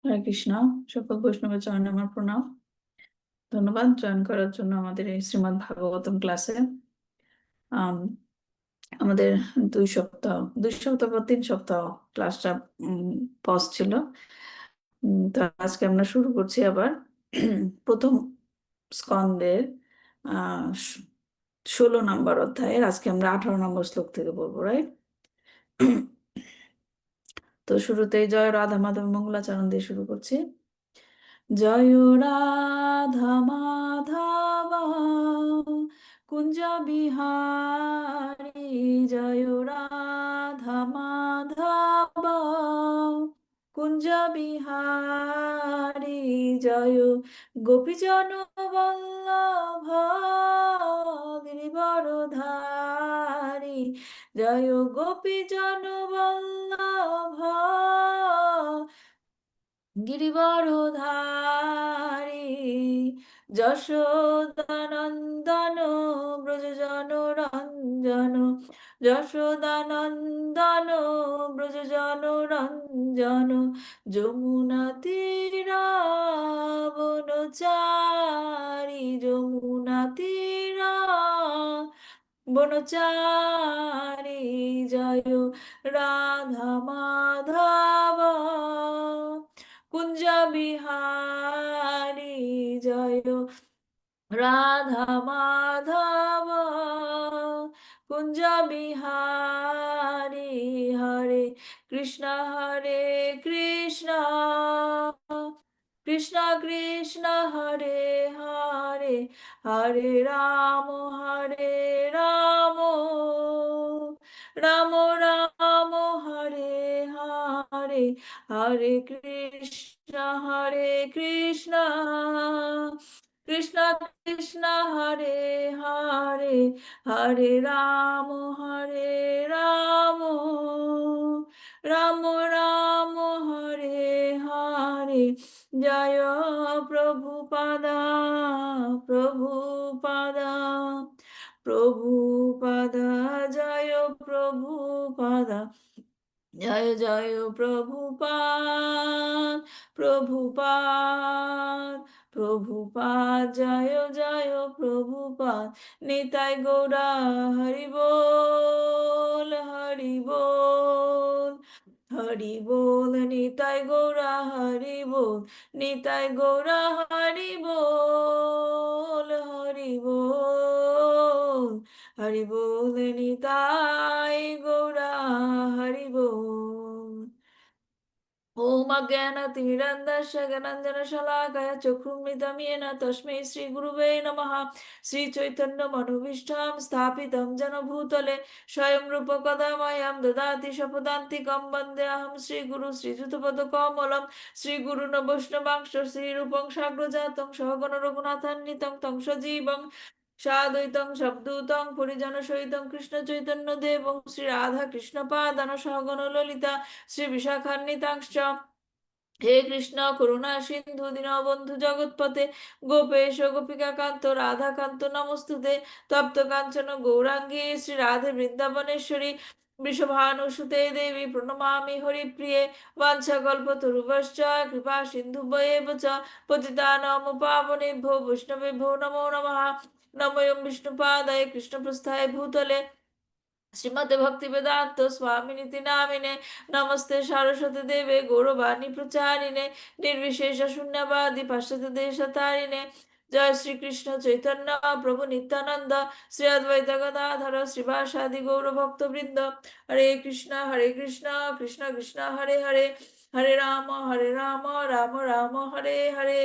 হরে কৃষ্ণ। সকল বৈষ্ণবের চরণে আমার প্রণাম। ধন্যবাদ জয়েন করার জন্য আমাদের এই শ্রীমদ্ ভাগবতম ক্লাসে। আম, আমাদের 2 সপ্তাহ বা 3 সপ্তাহ ক্লাসটা পজ ছিল। তো আজকে আমরা শুরু করছি আবার প্রথম স্কন্দের 16 নম্বর অধ্যায়ের। আজকে আমরা 18 নম্বর শ্লোক থেকে বলবো, রাইট? তো শুরুতেই জয় রাধা মাধব মঙ্গলাচরণ দিয়ে শুরু করছি। জয় রাধা মাধব কুঞ্জ বিহারী, জয় রাধা মাধব কুঞ্জ বিহারী, জয় গোপীজন বল্লভ গিরিবরধারী, জয় গোপীজন বল্লভ গিরিবরধারী, যশোদানন্দন ব্রজজন রঞ্জন, যশোদানন্দন ব্রজজন রঞ্জন, যমুনা তীরাবনচারী, যমুনা তীরা বনচারী, জয় রাধা মাধব কুঞ্জ বিহারী, জয় রাধা মাধব কুঞ্জ বিহারী, হরে কৃষ্ণ হরে কৃষ্ণ কৃষ্ণ কৃষ্ণ হরে হরে, হরে রাম হরে রাম, রাম রাম হরে হরে, হরে কৃষ্ণ হরে কৃষ্ণ কৃষ্ণ কৃষ্ণ হরে হরে, হরে রাম রাম, রাম রাম হরে হরে। জয় প্রভুপাদা প্রভুপাদা প্রভুপাদা, জয় প্রভুপাদা, জয় জয় প্রভুপাদ প্রভুপাদ প্রভুপাদ, জয় জয় প্রভুপাদ। নিতাই গৌরা হরি বল হরি বল হরি বল, নিতাই গৌরা হরি বল, নিতাই গৌরা হরি বল হরি বল হরি বল, নিতাই গৌরা হরি বল। ওম অজ্ঞানতিমিরন্ধস্য জ্ঞানাঞ্জনশলাকয়া চক্ষুর্মিলিতং येन তস্मै শ্রীগুরুবে নমঃ। শ্রীচৈতন্যমনোভীষ্টং স্থাপিतं যেন ভূতলে স্বয়ং রূপ কদা মह्यं দদাতি স্বপদান্তিকং। বন্দেऽহং শ্রীগুরু শ্রীযুতপদকমলং। শ্রীগুরুণ বৈষ্ণবাংশ শ্রীরূপং সাগ্রজাতং সহগণ রঘুনাথান্বিতং तं সজীবং সাদ্বৈতং সবদূতং পরিজনসহিতং কৃষ্ণ চৈতন্য দেবং শ্রী রাধা কৃষ্ণ পাদান সহগণ ললিতা শ্রী বিশাখান্বিতাংশ। হে কৃষ্ণ করুণা সিন্ধু দীনবন্ধু জগৎপতে গোপেশ গোপিকা কান্ত রাধাকান্ত নমস্তুতে। তপ্ত কাঞ্চন গৌরাঙ্গী শ্রী রাধে বৃন্দাবনেশ্বরী বৃষভানুসুতে দেবী প্রণমামি হরিপ্রিয়ে। বাঞ্ছাকল্পতরুভশ্চ কৃপা সিন্ধুভ্যেব চ পতিতানাং পাবনেভ্যো বৈষ্ণবেভ্যো নমো নমঃ। নমোয়ং বিষ্ণুপাদায় কৃষ্ণপ্রস্থায় ভূতলে শ্রীমতে ভক্তি বেদান্ত স্বামিনীতি নামিনে। নমস্তে সরস্বতী দেবে গৌরবাণী প্রচারিণে নির্বিশেষ শূন্যবাদী পাশ্চাত্য দেশতারিণে। জয় শ্রীকৃষ্ণ চৈতন্য প্রভু নিত্যানন্দ শ্রী অদ্বৈত গদাধর শ্রীবাসাদি গৌর ভক্তবৃন্দ। হরে কৃষ্ণ কৃষ্ণ কৃষ্ণ হরে হরে, হরে রাম রাম রাম হরে হরে।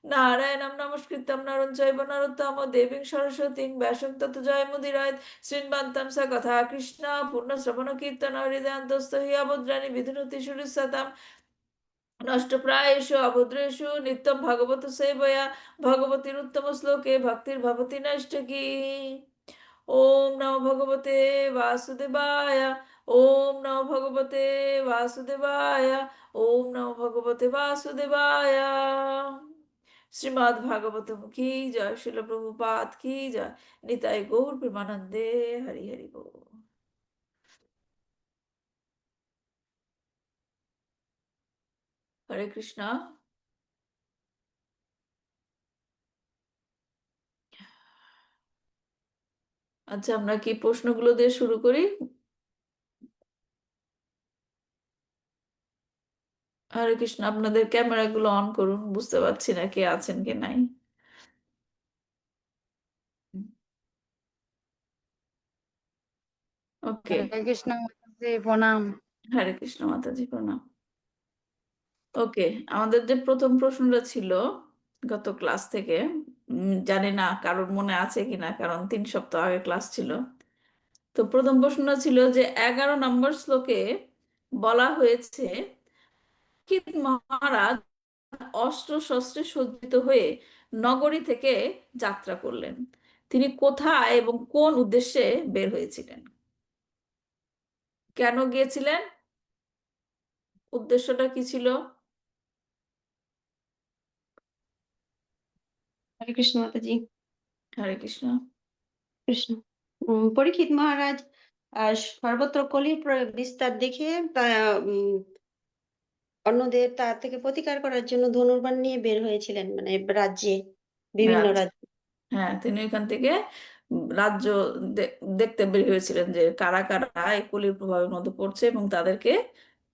নারায়ণং নমস্কৃত্যং নরং চৈব নরোত্তমঃ দেবীং সরস্বতীং ব্যাসং ততো জয়মুদীরয়েৎ। শৃণ্বন্तं স কথা কৃষ্ণ পূর্ণশ্রবণকীর্তন হৃদয়ান্তস্থ হি অভদ্রাণি বিধুনতি সুরসতাম। নষ্টপ্রায়েষু অভদ্রেষু নিত্যং ভগবত সেবয়া ভগবতীর উত্তম শ্লোকে ভক্তির্ভবতি নৈষ্ঠিকী। ওম নমো ভগবতে বাসুদেবায়, ওম নমো ভগবতে বাসুদেবায়, ওম নমো ভগবতে বাসুদেবায়। শ্রীমদ্ ভাগবতম কি জয়, শিল প্রভুপাদ কি জয়, নিতাই গৌর প্রেমানন্দে হরি হরি বল। হরে কৃষ্ণ। আচ্ছা, আমরা কি প্রশ্নগুলো দিয়ে শুরু করি? হরে কৃষ্ণ, আপনাদের ক্যামেরাগুলো অন করুন, বুঝতে পারছি না কে আছেন কে নাই। ওকে। হরে কৃষ্ণ মাতাজি, প্রণাম। হরে কৃষ্ণ মাতাজি, প্রণাম। ওকে, আমাদের যে প্রথম প্রশ্নটা ছিল গত ক্লাস থেকে, জানি না কারোর মনে আছে কিনা, কারণ 3 সপ্তাহ আগে ক্লাস ছিল। তো প্রথম প্রশ্নটা ছিল যে 11 নম্বর শ্লোকে বলা হয়েছে পরীক্ষিত মহারাজ অস্ত্র শস্ত্রে সজ্জিত হয়ে নগরী থেকে যাত্রা করলেন। তিনি কোথায় এবং কোন উদ্দেশ্যে বের হয়েছিলেন? কেন গিয়েছিলেন? উদ্দেশ্যটা কি ছিল? হরে কৃষ্ণ মাতাজি। হরে কৃষ্ণ। কৃষ্ণ। পরীক্ষিত মহারাজ সর্বত্র কলির বিস্তার দেখে তা উম, অন্যদের তা থেকে প্রতিকার করার জন্য ধনুর্বাণ নিয়ে বের হয়েছিলেন, মানে রাজ্যে, বিভিন্ন রাজ্য, রাজ্যে। হ্যাঁ, তিনি এখান থেকে রাজ্য দেখতে বের হয়েছিলেন যে কারা কারা এই কলির প্রভাবের মধ্যে পড়ছে এবং তাদেরকে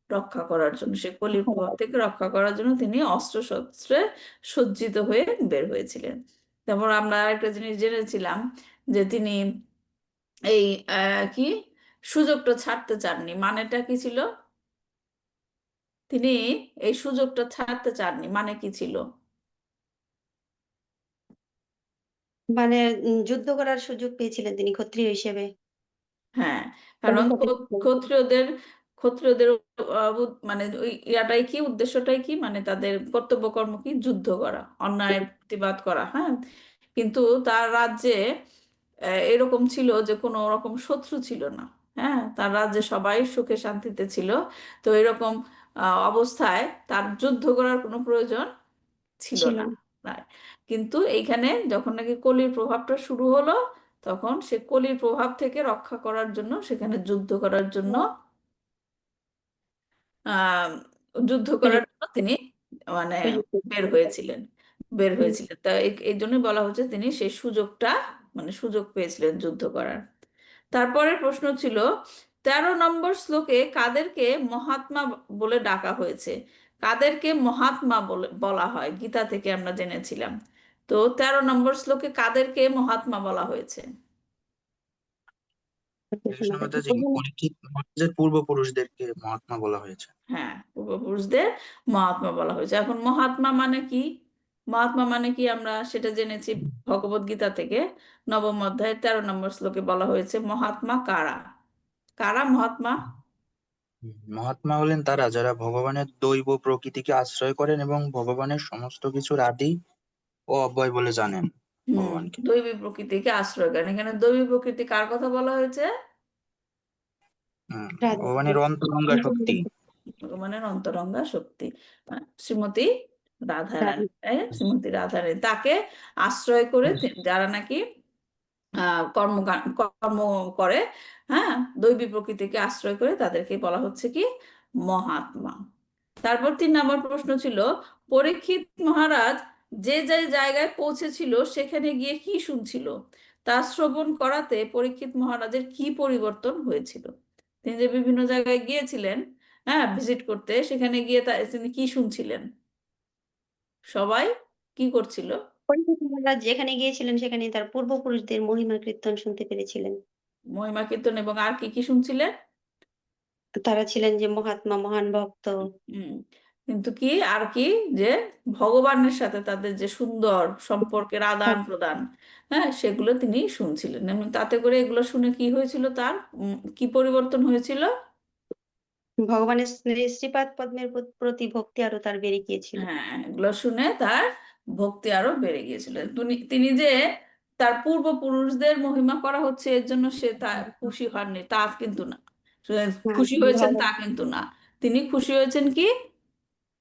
রক্ষা করার জন্য, সে কলির প্রভাব থেকে রক্ষা করার জন্য তিনি অস্ত্র শস্ত্রে সজ্জিত হয়ে বের হয়েছিলেন। তারপর আমরা একটা জিনিস জেনেছিলাম যে তিনি এই কি সুযোগটা ছাড়তে চাননি, মানেটা কি ছিল? তিনি এই সুযোগটা ছাড়তে চাননি, মানে কি ছিল? মানে যুদ্ধ করার সুযোগ পেয়েছিলেন তিনি ক্ষত্রিয় হিসেবে। হ্যাঁ, কলির কারণ সাথে ক্ষত্রিয়দের ক্ষত্রিয়দের মানে ওই ইয়াটাই কি, উদ্দেশ্যটাই কি, মানে তাদের কর্তব্য কর্ম কি? যুদ্ধ করা, অন্যায়ের প্রতিবাদ করা। হ্যাঁ, কিন্তু তার রাজ্যে এরকম ছিল যে কোনো রকম শত্রু ছিল না। হ্যাঁ, তার রাজ্যে সবাই সুখে শান্তিতে ছিল। তো এরকম অবস্থায় তার যুদ্ধ করার কোনো প্রয়োজন ছিল ছিল না। না। নাই। কিন্তু এইখানে যখন নাকি কলির প্রভাবটা শুরু হলো, তখন সে কলির প্রভাব থেকে রক্ষা করার জন্য সেখানে যুদ্ধ করার জন্য আহ যুদ্ধ করার সুযোগ জন্য তিনি মানে সুযোগ বের হয়েছিলেন। বের হুম। হয়েছিলেন তা এই জন্যই বলা হচ্ছে তিনি সেই সুযোগটা, মানে সুযোগ পেয়েছিলেন যুদ্ধ করার। তারপরের প্রশ্ন ছিল 13 নম্বর শ্লোকে কাদেরকে মহাত্মা বলে ডাকা হয়েছে? কাদেরকে মহাত্মা বলে বলা হয় গীতা থেকে আমরা জেনেছিলাম। তো 13 নম্বর শ্লোকে কাদেরকে মহাত্মা বলা হয়েছে? কৃষ্ণ মাতাজি, পরীক্ষিত মহারাজের পূর্বপুরুষদেরকে মহাত্মা বলা হয়েছে। হ্যাঁ, পূর্বপুরুষদের মহাত্মা বলা হয়েছে। এখন মহাত্মা মানে কি? মহাত্মা মানে কি আমরা সেটা জেনেছি ভগবত গীতা থেকে। 9ম অধ্যায়ের 13 নম্বর শ্লোকে বলা হয়েছে মহাত্মা কারা। কারা মহাত্মা? মহাত্মা হলেন তারা যারা ভগবানের দৈব প্রকৃতিকে আশ্রয় করেন এবং ভগবানের সমস্ত কিছুর আদি ও অব্যয় বলে জানেন হুম, ভগবানকে। দৈবী প্রকৃতিকে আশ্রয় করেন। এখানে দৈবী প্রকৃতি কার কথা বলা হয়েছে? ভগবানের অন্তরঙ্গা শক্তি। ভগবানের অন্তরঙ্গা শক্তি, শ্রীমতী রাধারানী। রাধা। শ্রীমতী রাধারানী তাকে আশ্রয় করে যারা নাকি কর্ম কর্ম করে, হ্যাঁ, দৈবী প্রকৃতিকে আশ্রয় করে তাদেরকে বলা হচ্ছে কি মহাত্মা। তারপর 3 নম্বর প্রশ্ন ছিল পরীক্ষিত মহারাজ যে যে জায়গায় পৌঁছেছিল সেখানে গিয়ে কি শুনছিল? তা শ্রবণ করাতে পরীক্ষিত মহারাজের কি পরিবর্তন হয়েছিল? তিনি যে বিভিন্ন জায়গায় গিয়েছিলেন, হ্যাঁ, ভিজিট করতে, সেখানে গিয়ে তিনি কি শুনছিলেন? সবাই কি করছিল? পরীক্ষিত মহারাজ যেখানে গিয়েছিলেন সেখানে তার পূর্বপুরুষদের মহিমা কীর্তন শুনতে পেরেছিলেন। মহিমা কীর্তন এবং আর কি কি শুনছিলেন? তারা ছিলেন যে মহাত্মা, মহান ভক্ত। হুম, কিন্তু কি আর কি, যে ভগবানের সাথে তাদের যে সুন্দর সম্পর্কের আদান প্রদান, হ্যাঁ, সেগুলো তিনি শুনছিলেন এবং তাতে করে এগুলো শুনে কি হয়েছিল তার, কি পরিবর্তন হয়েছিল? ভগবানের শ্রীপাদ পদ্মের প্রতি ভক্তি আরো তার বেড়ে গিয়েছিল। হ্যাঁ, এগুলো শুনে তার ভক্তি আরো বেড়ে গিয়েছিল। তিনি যে তার পূর্বপুরুষদের মহিমা করা হচ্ছে এর জন্য সে তা খুশি হননি, তা কিন্তু না। সে হ্যাঁ, খুশি হয়েছেন তা কিন্তু না। তিনি খুশি হয়েছেন কি,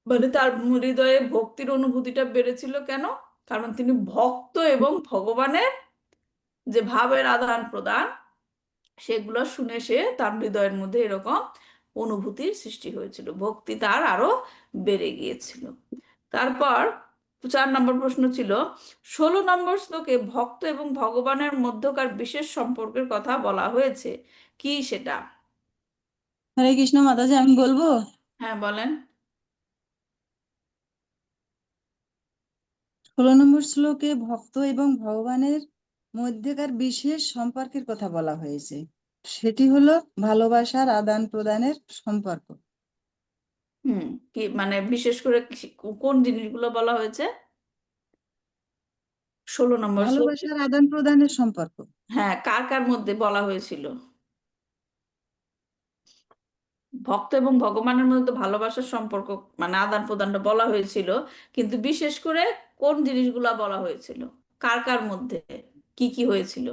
মানে তার হৃদয়ে ভক্তির অনুভূতিটা বেড়েছিল কেন? কারণ তিনি ভক্ত এবং ভগবানের যে ভাবের আদান প্রদান, সেগুলো শুনে সে তার হৃদয়ের মধ্যে এরকম অনুভূতির সৃষ্টি হয়েছিল, ভক্তি তার আরো বেড়ে গিয়েছিল। তারপর 4 নম্বর প্রশ্ন ছিল, 16 নম্বর শ্লোকে ভক্ত এবং ভগবানের মধ্যকার বিশেষ সম্পর্কের কথা বলা হয়েছে, কি সেটা? হরে কৃষ্ণ মাতাজি, আমি বলবো। হ্যাঁ, বলেন। 16 নম্বর শ্লোকে ভক্ত এবং ভগবানের মধ্যেকার বিশেষ সম্পর্কের কথা বলা হয়েছে, সেটি হলো ভালোবাসার আদান প্রদানের সম্পর্ক। কি মানে বিশেষ করে কোন জিনিসগুলো বলা হয়েছে 16 নম্বর শ্লোকে? ভালোবাসার আদান প্রদানের সম্পর্ক। হ্যাঁ, কার কার মধ্যে বলা হয়েছিল? ভক্ত এবং ভগবানের মধ্যে তো ভালোবাসার সম্পর্ক মানে আদান প্রদানটা বলা হয়েছিল, কিন্তু বিশেষ করে কোন জিনিসগুলা বলা হয়েছিল, কার কার মধ্যে কি কি হয়েছিল?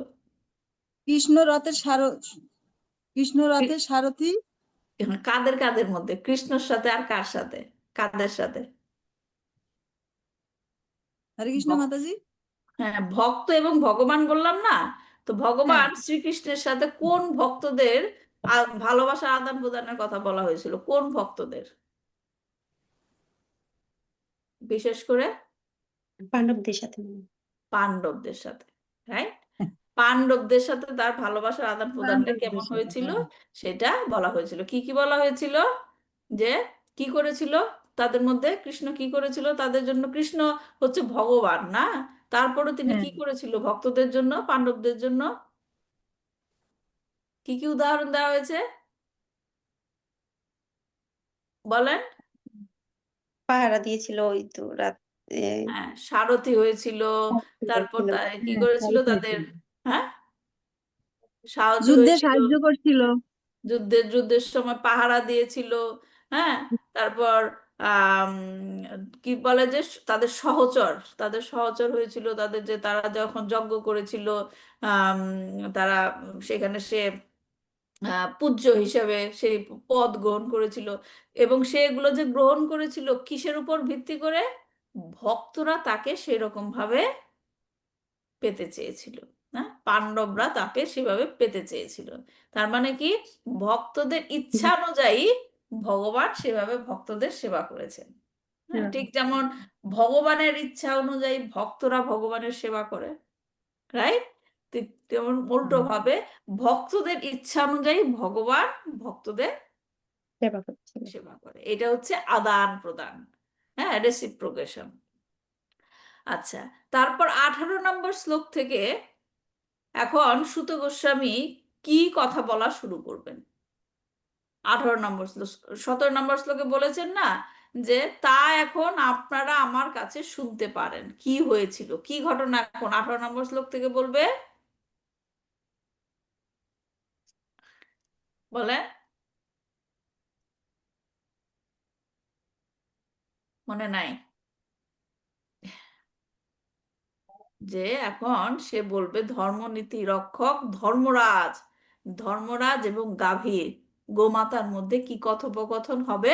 কৃষ্ণ রথের কৃষ্ণ রথের সারথি। এখন কাদের কাদের মধ্যে, কৃষ্ণর সাথে আর কার সাথে, কাদের সাথে? হরে কৃষ্ণ ভক- মাতাজি। হ্যাঁ, ভক্ত এবং ভগবান বললাম না? তো হ্যাঁ, ভগবান শ্রীকৃষ্ণের সাথে কোন ভক্তদের ভালোবাসার আদান প্রদানের কথা বলা হয়েছিল, কোন ভক্তদের বিশেষ করে? পাণ্ডবদের সাথে। পাণ্ডবদের সাথে, রাইট। পাণ্ডবদের সাথে তার ভালোবাসার আদান প্রদানটা পাণ্ডবদের কেমন সাথে, হয়েছিল হ্যাঁ। সেটা বলা হয়েছিল। কি কি বলা হয়েছিল? যে কি করেছিল তাদের মধ্যে, কৃষ্ণ কি করেছিল তাদের জন্য? কৃষ্ণ হচ্ছে ভগবান না? তারপরে তিনি হ্যাঁ, কি করেছিল ভক্তদের জন্য, পাণ্ডবদের জন্য? কি কি উদাহরণ দেওয়া হয়েছে বলেন? পাহারা দিয়েছিল ওই তো রাত। হ্যাঁ, সারথি হয়েছিল। তারপর ছিল। কি হ্যাঁ, করেছিল সারথি তাদের? হয়েছিল। হ্যাঁ, সাহায্য যুদ্ধে হয়েছিল, সাহায্য করছিল। যুদ্ধের সময় পাহারা দিয়েছিল। হ্যাঁ, তারপর আম, কি বলে যে তাদের সহচর হয়েছিল, তাদের যে তারা যখন যজ্ঞ করেছিল, আম, তারা সেখানে সে পূজ্য হিসেবে সেই পদ গ্রহণ করেছিল। এবং সেগুলো যে গ্রহণ করেছিল কিসের উপর ভিত্তি করে? ভক্তরা তাকে সেরকম ভাবে পেতে চেয়েছিল। হ্যাঁ, পাণ্ডবরা তাকে সেভাবে পেতে চেয়েছিল। তার মানে কি, ভক্তদের ইচ্ছা অনুযায়ী ভগবান সেভাবে ভক্তদের সেবা করেছেন। হ্যাঁ, ঠিক যেমন ভগবানের ইচ্ছা অনুযায়ী ভক্তরা ভগবানের সেবা করে, রাইট। তেমন উল্টো ভাবে ভক্তদের ইচ্ছা অনুযায়ী ভগবান ভক্তদের সেবা করছিল। সেবা করে। এটা হচ্ছে আদান প্রদান, হ্যাঁ, রেসিপ্রোকেশন। আচ্ছা, তারপর 18 নম্বর শ্লোক থেকে এখন সুত গোস্বামী কি কথা বলা শুরু করবেন? 18 নম্বর শ্লোক, 17 নম্বর শ্লোকে বলেছেন না যে তা এখন আপনারা আমার কাছে শুনতে পারেন, কি হয়েছিল, কি ঘটনা এখন 18 নম্বর শ্লোক থেকে বলবে, বলে? মনে নাই যে এখন সে বলবে ধর্মনীতি রক্ষক ধর্মরাজ, ধর্মরাজ এবং গাভীর গোমাতার মধ্যে কি কথোপকথন হবে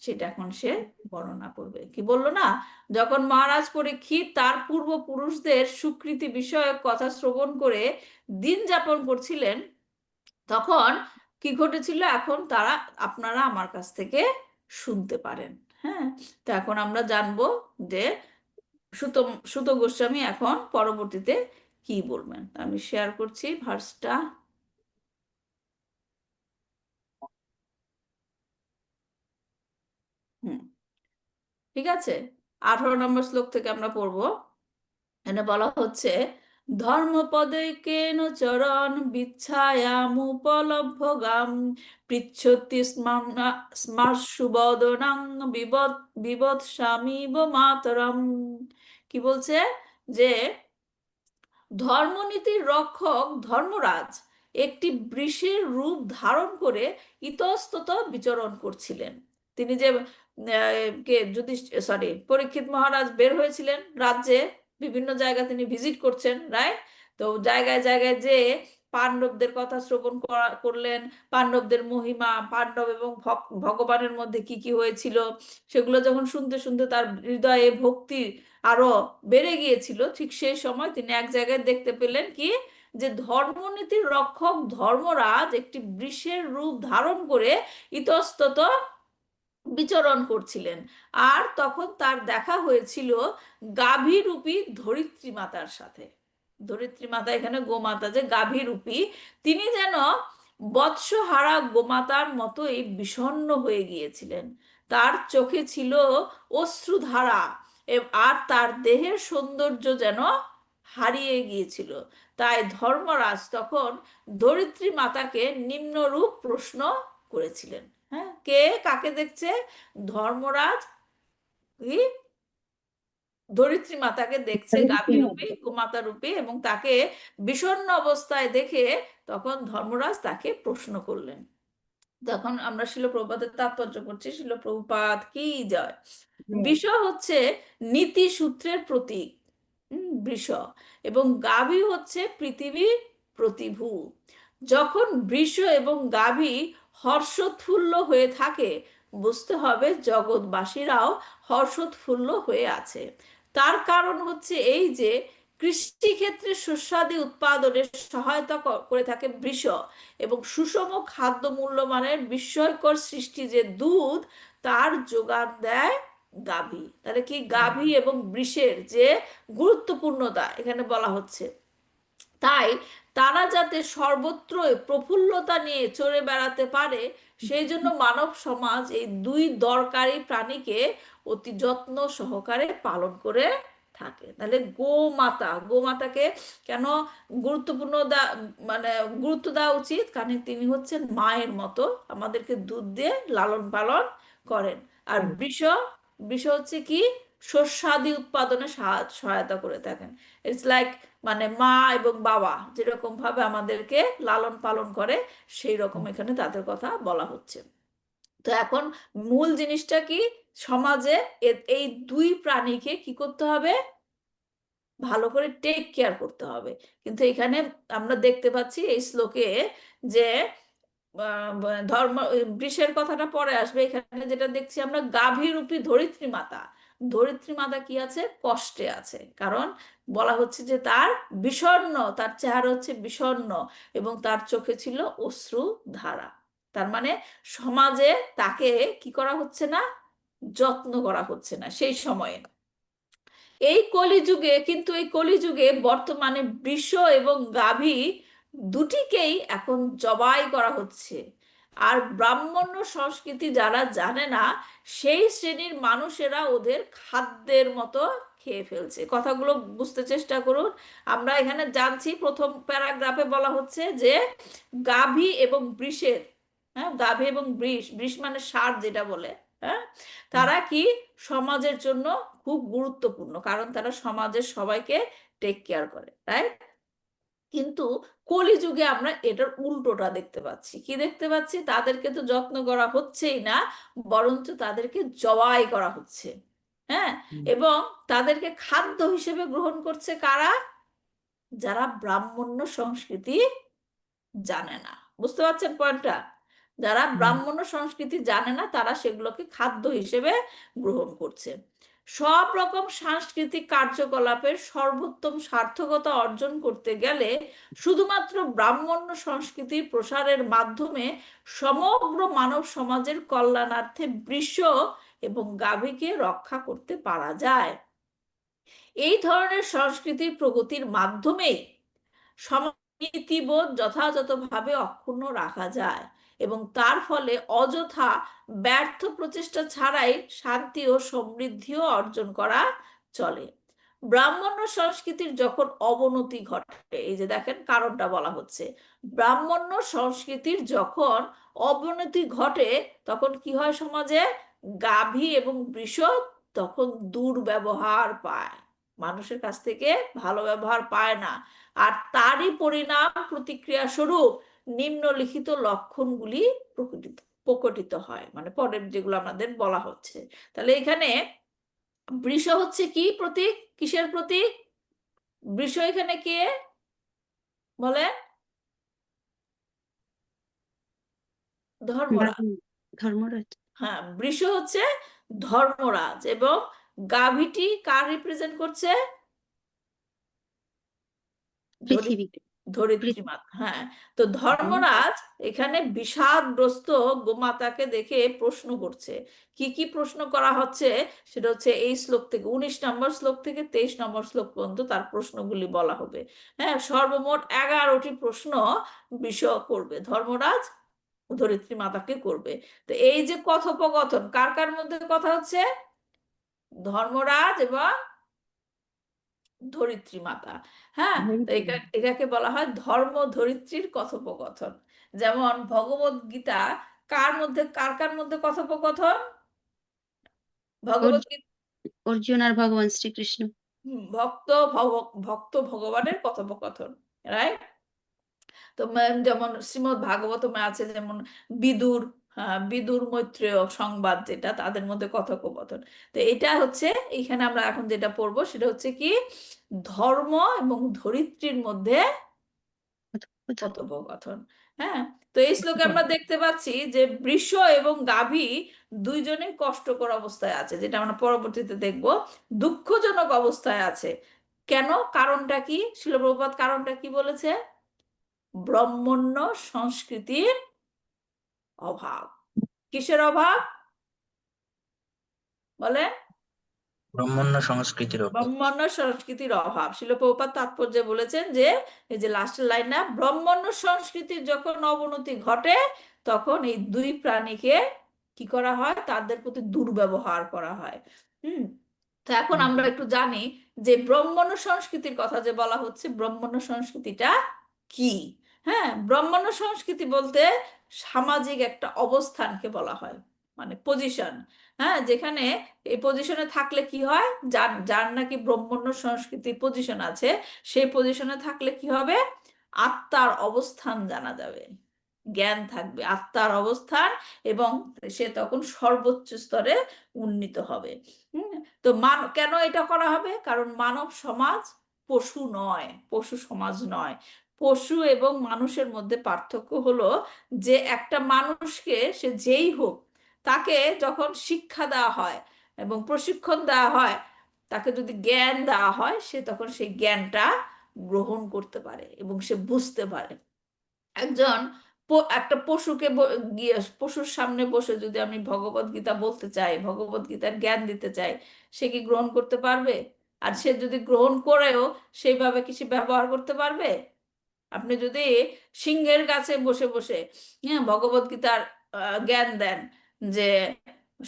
সেটা এখন সে বর্ণনা করবে। কি বললো না, যখন মহারাজ পরীক্ষিত তার পূর্বপুরুষদের স্বীকৃতি বিষয়ক কথা শ্রবণ করে দিন যাপন করছিলেন, তখন কি ঘটেছিল, এখন তারা আপনারা আমার কাছ থেকে শুনতে পারেন। হ্যাঁ, তো এখন আমরা জানবো যে সুত সুত গোস্বামী এখন পরবর্তীতে কি বলবেন। আমি শেয়ার করছি ভার্সটা। হুম, ঠিক আছে। 18 নম্বর শ্লোক থেকে আমরা পড়বো। এখানে বলা হচ্ছে, ধর্মপदैकेन চরণ বিচ্ছায়ামুপলভ্যগাম পৃচ্ছতি স্মার্শুবদনাং বিবৎসামিব মাতরম। কি বলছে যে ধর্মনীতির রক্ষক ধর্মরাজ একটি বৃষের রূপ ধারণ করে ইতস্তত বিচরণ করছিলেন। তিনি যে কে যদি সরি পরীক্ষিত মহারাজ বের হয়েছিলেন রাজ্যে, বিভিন্ন জায়গা তিনি ভিজিট করছেন, রাইট। তো জায়গায় জায়গায় যে পাণ্ডবদের কথা শ্রবণ করলেন, পাণ্ডবদের মহিমা, পাণ্ডব এবং ভগবানের মধ্যে কি কি হয়েছিল সেগুলো যখন শুনতে শুনতে তার হৃদয়ে ভক্তি আরো বেড়ে গিয়েছিল, ঠিক সেই সময় তিনি এক জায়গায় দেখতে পেলেন কি, যে ধর্মনীতির রক্ষক ধর্মরাজ একটি বৃষের রূপ ধারণ করে ইতস্তত বিচরণ করছিলেন, আর তখন তার দেখা হয়েছিল গাভীরূপী ধরিত্রী মাতার সাথে। ধরিত্রী মাতা এখানে গোমাতা, যে গাভীরূপী, তিনি যেন বৎসহারা গোমাতার মতোই বিষণ্ণ হয়ে গিয়েছিলেন। তার চোখে ছিল অশ্রুধারা, আর তার দেহের সৌন্দর্য যেন হারিয়ে গিয়েছিল। তাই ধর্মরাজ তখন ধরিত্রী মাতাকে নিম্নরূপ প্রশ্ন করেছিলেন। হ্যাঁ, কে কাকে দেখছে? ধর্মরাজ কি ধরিত্রী মাতাকে দেখছে, গাভীরূপী গোমাতা রূপী, এবং তাকে বিষণ্ণ অবস্থায় দেখে তখন ধর্মরাজ তাকে প্রশ্ন করলেন। তখন আমরা শিল প্রভুপাদের তাৎপর্য করছি, শিল প্রভুপাদ কি জয়। বৃষ হচ্ছে নীতি সূত্রের প্রতীক, বৃষ, এবং গাভী হচ্ছে পৃথিবীর প্রতিভু। যখন বৃষ এবং গাভী হর্ষোৎফুল্ল হয়ে থাকে, বুঝতে হবে জগৎবাসীরাও হর্ষোৎফুল্ল হয়ে আছে। তার কারণ হচ্ছে এই যে কৃষিক্ষেত্রে শস্যাদি উৎপাদনে সহায়তা করে থাকে বৃষ, এবং সুষম খাদ্য মূল্যমানের বিস্ময়কর সৃষ্টি যে দুধ, তার যোগান দেয় গাভী। তাহলে কি গাভী এবং বৃষের যে গুরুত্বপূর্ণতা এখানে বলা হচ্ছে। তাই তারা যাতে সর্বত্রই প্রফুল্লতা নিয়ে চড়ে বেড়াতে পারে, সেই জন্য মানব সমাজ এই দুই দরকারি প্রাণীকে অতি যত্ন সহকারে পালন করে থাকে। তাহলে গোমাতাকে কেন গুরুত্বপূর্ণ মানে গুরুত্ব দেওয়া উচিত? কারণ তিনি হচ্ছেন মায়ের মতো, আমাদেরকে দুধ দিয়ে লালন পালন করেন। আর বৃষ হচ্ছে কি শস্যাদি উৎপাদনে সহায়তা করে থাকেন। ইটস লাইক মানে মা এবং বাবা যেরকম ভাবে আমাদেরকে লালন পালন করে, সেই রকম এখানে তাদের কথা বলা হচ্ছে। তো এখন মূল জিনিসটা কি? সমাজে এই দুই প্রাণীকে কি করতে হবে? ভালো করে টেক কেয়ার করতে হবে। কিন্তু এখানে আমরা দেখতে পাচ্ছি এই শ্লোকে যে ধর্ম বৃষের কথাটা পরে আসবে, এখানে যেটা দেখছি আমরা গাভীরূপী ধরিত্রী মাতা। ধরিত্রী মাতা কি আছে? কষ্টে আছে। কারণ বলা হচ্ছে যে তার বিষণ্ণ, তার চেহারা হচ্ছে বিষণ্ণ, এবং তার চোখে ছিল অশ্রু ধারা। তার মানে সমাজে তাকে কি করা হচ্ছে না? যত্ন করা হচ্ছে না সেই সময়ে। এই কলিযুগে কিন্তু এই কলিযুগে বর্তমানে বৃষ এবং গাভী দুটিকেই এখন জবাই করা হচ্ছে। আর ব্রাহ্মণ্য সংস্কৃতি যারা জানে না, সেই শ্রেণীর মানুষেরা ওদের খাদ্যের মতো খেয়ে ফেলছে। কথাগুলো বুঝতে চেষ্টা করুন। আমরা এখানে জানছি প্রথম প্যারাগ্রাফে বলা হচ্ছে যে গাভী এবং বৃষের, হ্যাঁ, গাভী এবং বৃষ মানে ষাঁড় যেটা বলে, হ্যাঁ, তারা কি সমাজের জন্য খুব গুরুত্বপূর্ণ, কারণ তারা সমাজের সবাইকে টেক কেয়ার করে, তাই। কিন্তু কলিযুগে আমরা এটার উল্টোটা দেখতে পাচ্ছি। কি দেখতে পাচ্ছি? তাদেরকে তো যত্ন করা হচ্ছেই না, বরঞ্চ তাদেরকে জবাই করা হচ্ছে। হ্যাঁ, এবং তাদেরকে খাদ্য হিসেবে গ্রহণ করছে কারা? যারা ব্রাহ্মণ্য সংস্কৃতি জানে না। বুঝতে পারছেন পয়েন্টটা? যারা ব্রাহ্মণ্য সংস্কৃতি জানে না, তারা সেগুলোকে খাদ্য হিসেবে গ্রহণ করছে। সব রকম সাংস্কৃতিক কার্যকলাপের সর্বোত্তম সার্থকতা অর্জন করতে গেলে শুধুমাত্র ব্রাহ্মণ্য সংস্কৃতির প্রসারের মাধ্যমে সমগ্র মানব সমাজের কল্যাণার্থে বৃষ এবং গাভীকে রক্ষা করতে পারা যায়। এই ধরনের সংস্কৃতির প্রগতির মাধ্যমেই নীতিবোধ যথাযথভাবে অক্ষুণ্ণ রাখা যায়, এবং তার ফলে অযথা ব্যর্থ প্রচেষ্টা ছাড়াই শান্তি ও সমৃদ্ধিও অর্জন করা চলে। ব্রাহ্মণ্য সংস্কৃতির যখন অবনতি ঘটে, এই যে দেখেন কারণটা বলা হচ্ছে, ব্রাহ্মণ্য সংস্কৃতির যখন অবনতি ঘটে তখন কি হয় সমাজে? গাভী এবং বৃষ তখন দুর্ব্যবহার পায়, মানুষের কাছ থেকে ভালো ব্যবহার পায় না। আর তারই পরিণাম প্রতিক্রিয়া স্বরূপ নিম্নলিখিত লক্ষণগুলি প্রকটিত হয়, মানে পরের যেগুলো আমাদের বলা হচ্ছে। তাহলে এখানে বৃষ হচ্ছে কি প্রতীক? কিসের প্রতীক? বৃষ এখানে কে বলে? ধর্মরাজ। ধর্মরাজ। হ্যাঁ, বৃষ হচ্ছে ধর্মরাজ, এবং গাভীটি কার রিপ্রেজেন্ট করছে? পৃথিবী। ধরিত্রী মাতা, হ্যাঁ। তো ধর্মরাজ এখানে বিষাদগ্রস্ত গোমাতাকে দেখে প্রশ্ন করছে। কি কি প্রশ্ন করা হচ্ছে সেটা হচ্ছে এই শ্লোক থেকে 19 নম্বর শ্লোক থেকে 23 নম্বর শ্লোক পর্যন্ত তার প্রশ্নগুলি বলা হবে। হ্যাঁ, সর্বমোট 11টি প্রশ্ন বিষয় করবে ধর্মরাজ, ধরিত্রী মাতাকে করবে। তো এই যে কথোপকথন কার কার মধ্যে কথা হচ্ছে, ধর্মরাজ এবং ধরিত্রী মাতা। হ্যাঁ, তো এটাকে বলা হয় ধর্ম ধরিত্রীর কথোপকথন। যেমন ভগবত গীতা কার কার মধ্যে কথোপকথন, ভগবত গীতা অর্জুন আর ভগবান শ্রীকৃষ্ণ। ভক্ত ভগবানের কথোপকথন, রাইট। তো যেমন শ্রীমদ্ ভাগবতমে আছে যেমন বিদুর, বিদুর মৈত্রেয় সংবাদ, যেটা তাদের মধ্যে কথোপকথন। তো এটা হচ্ছে এইখানে আমরা এখন যেটা পড়বো সেটা হচ্ছে কি ধর্ম এবং ধরিত্রীর মধ্যে কথোপকথন। হ্যাঁ, তো এই শ্লোকে আমরা দেখতে পাচ্ছি যে বৃষ এবং গাভী দুইজনেই কষ্টকর অবস্থায় আছে, যেটা আমরা পরবর্তীতে দেখব, দুঃখজনক অবস্থায় আছে। কেন, কারণটা কি, শিল প্রভুপাদ কারণটা কি বলেছে, ব্রহ্মণ্য সংস্কৃতির অভাব। কিসের অভাব বলে, ব্রাহ্মণ্য সংস্কৃতির অভাব। ব্রহ্মণ্য সংস্কৃতির অভাব। শিল প্রভুপাদ তাৎপর্যে বলেছেন যে এই যে লাস্টের লাইন না, ব্রহ্মণ্য সংস্কৃতির যখন অবনতি ঘটে তখন এই দুই প্রাণীকে কি করা হয়, তাদের প্রতি দুর্ব্যবহার করা হয়। হুম, তো এখন আমরা একটু জানি যে ব্রহ্মণ্য সংস্কৃতির কথা যে বলা হচ্ছে, ব্রহ্মণ্য সংস্কৃতিটা কি। হ্যাঁ, ব্রহ্মণ্য সংস্কৃতি বলতে সামাজিক একটা অবস্থানকে বলা হয়, মানে পজিশন। হ্যাঁ, যেখানে এই পজিশনে থাকলে কি হয়, যার যার নাকি ব্রহ্মণ্য সংস্কৃতির পজিশন আছে, সেই পজিশনে থাকলে কি হবে, আত্মার অবস্থান জানা যাবে, জ্ঞান থাকবে আত্মার অবস্থান, এবং সে তখন সর্বোচ্চ স্তরে উন্নীত হবে। তো কেন এটা করা হবে, কারণ মানব সমাজ পশু নয়, পশু সমাজ নয়। পশু এবং মানুষের মধ্যে পার্থক্য হলো যে একটা মানুষকে, সে যেই হোক, তাকে যখন শিক্ষা দেওয়া হয় এবং প্রশিক্ষণ দেওয়া হয়, তাকে যদি জ্ঞান দেওয়া হয়, সে তখন সেই জ্ঞানটা গ্রহণ করতে পারে এবং সে বুঝতে পারে। একজন একটা পশুকে গিয়ে পশুর সামনে বসে যদি আমি ভগবত গীতা বলতে চাই, ভগবত গীতার জ্ঞান দিতে চাই, সে কি গ্রহণ করতে পারবে? আর সে যদি গ্রহণ করেও সেইভাবে কি সে ব্যবহার করতে পারবে? আপনি যদি সিংহের কাছে বসে বসে ভগবত গীতার জ্ঞান দেন যে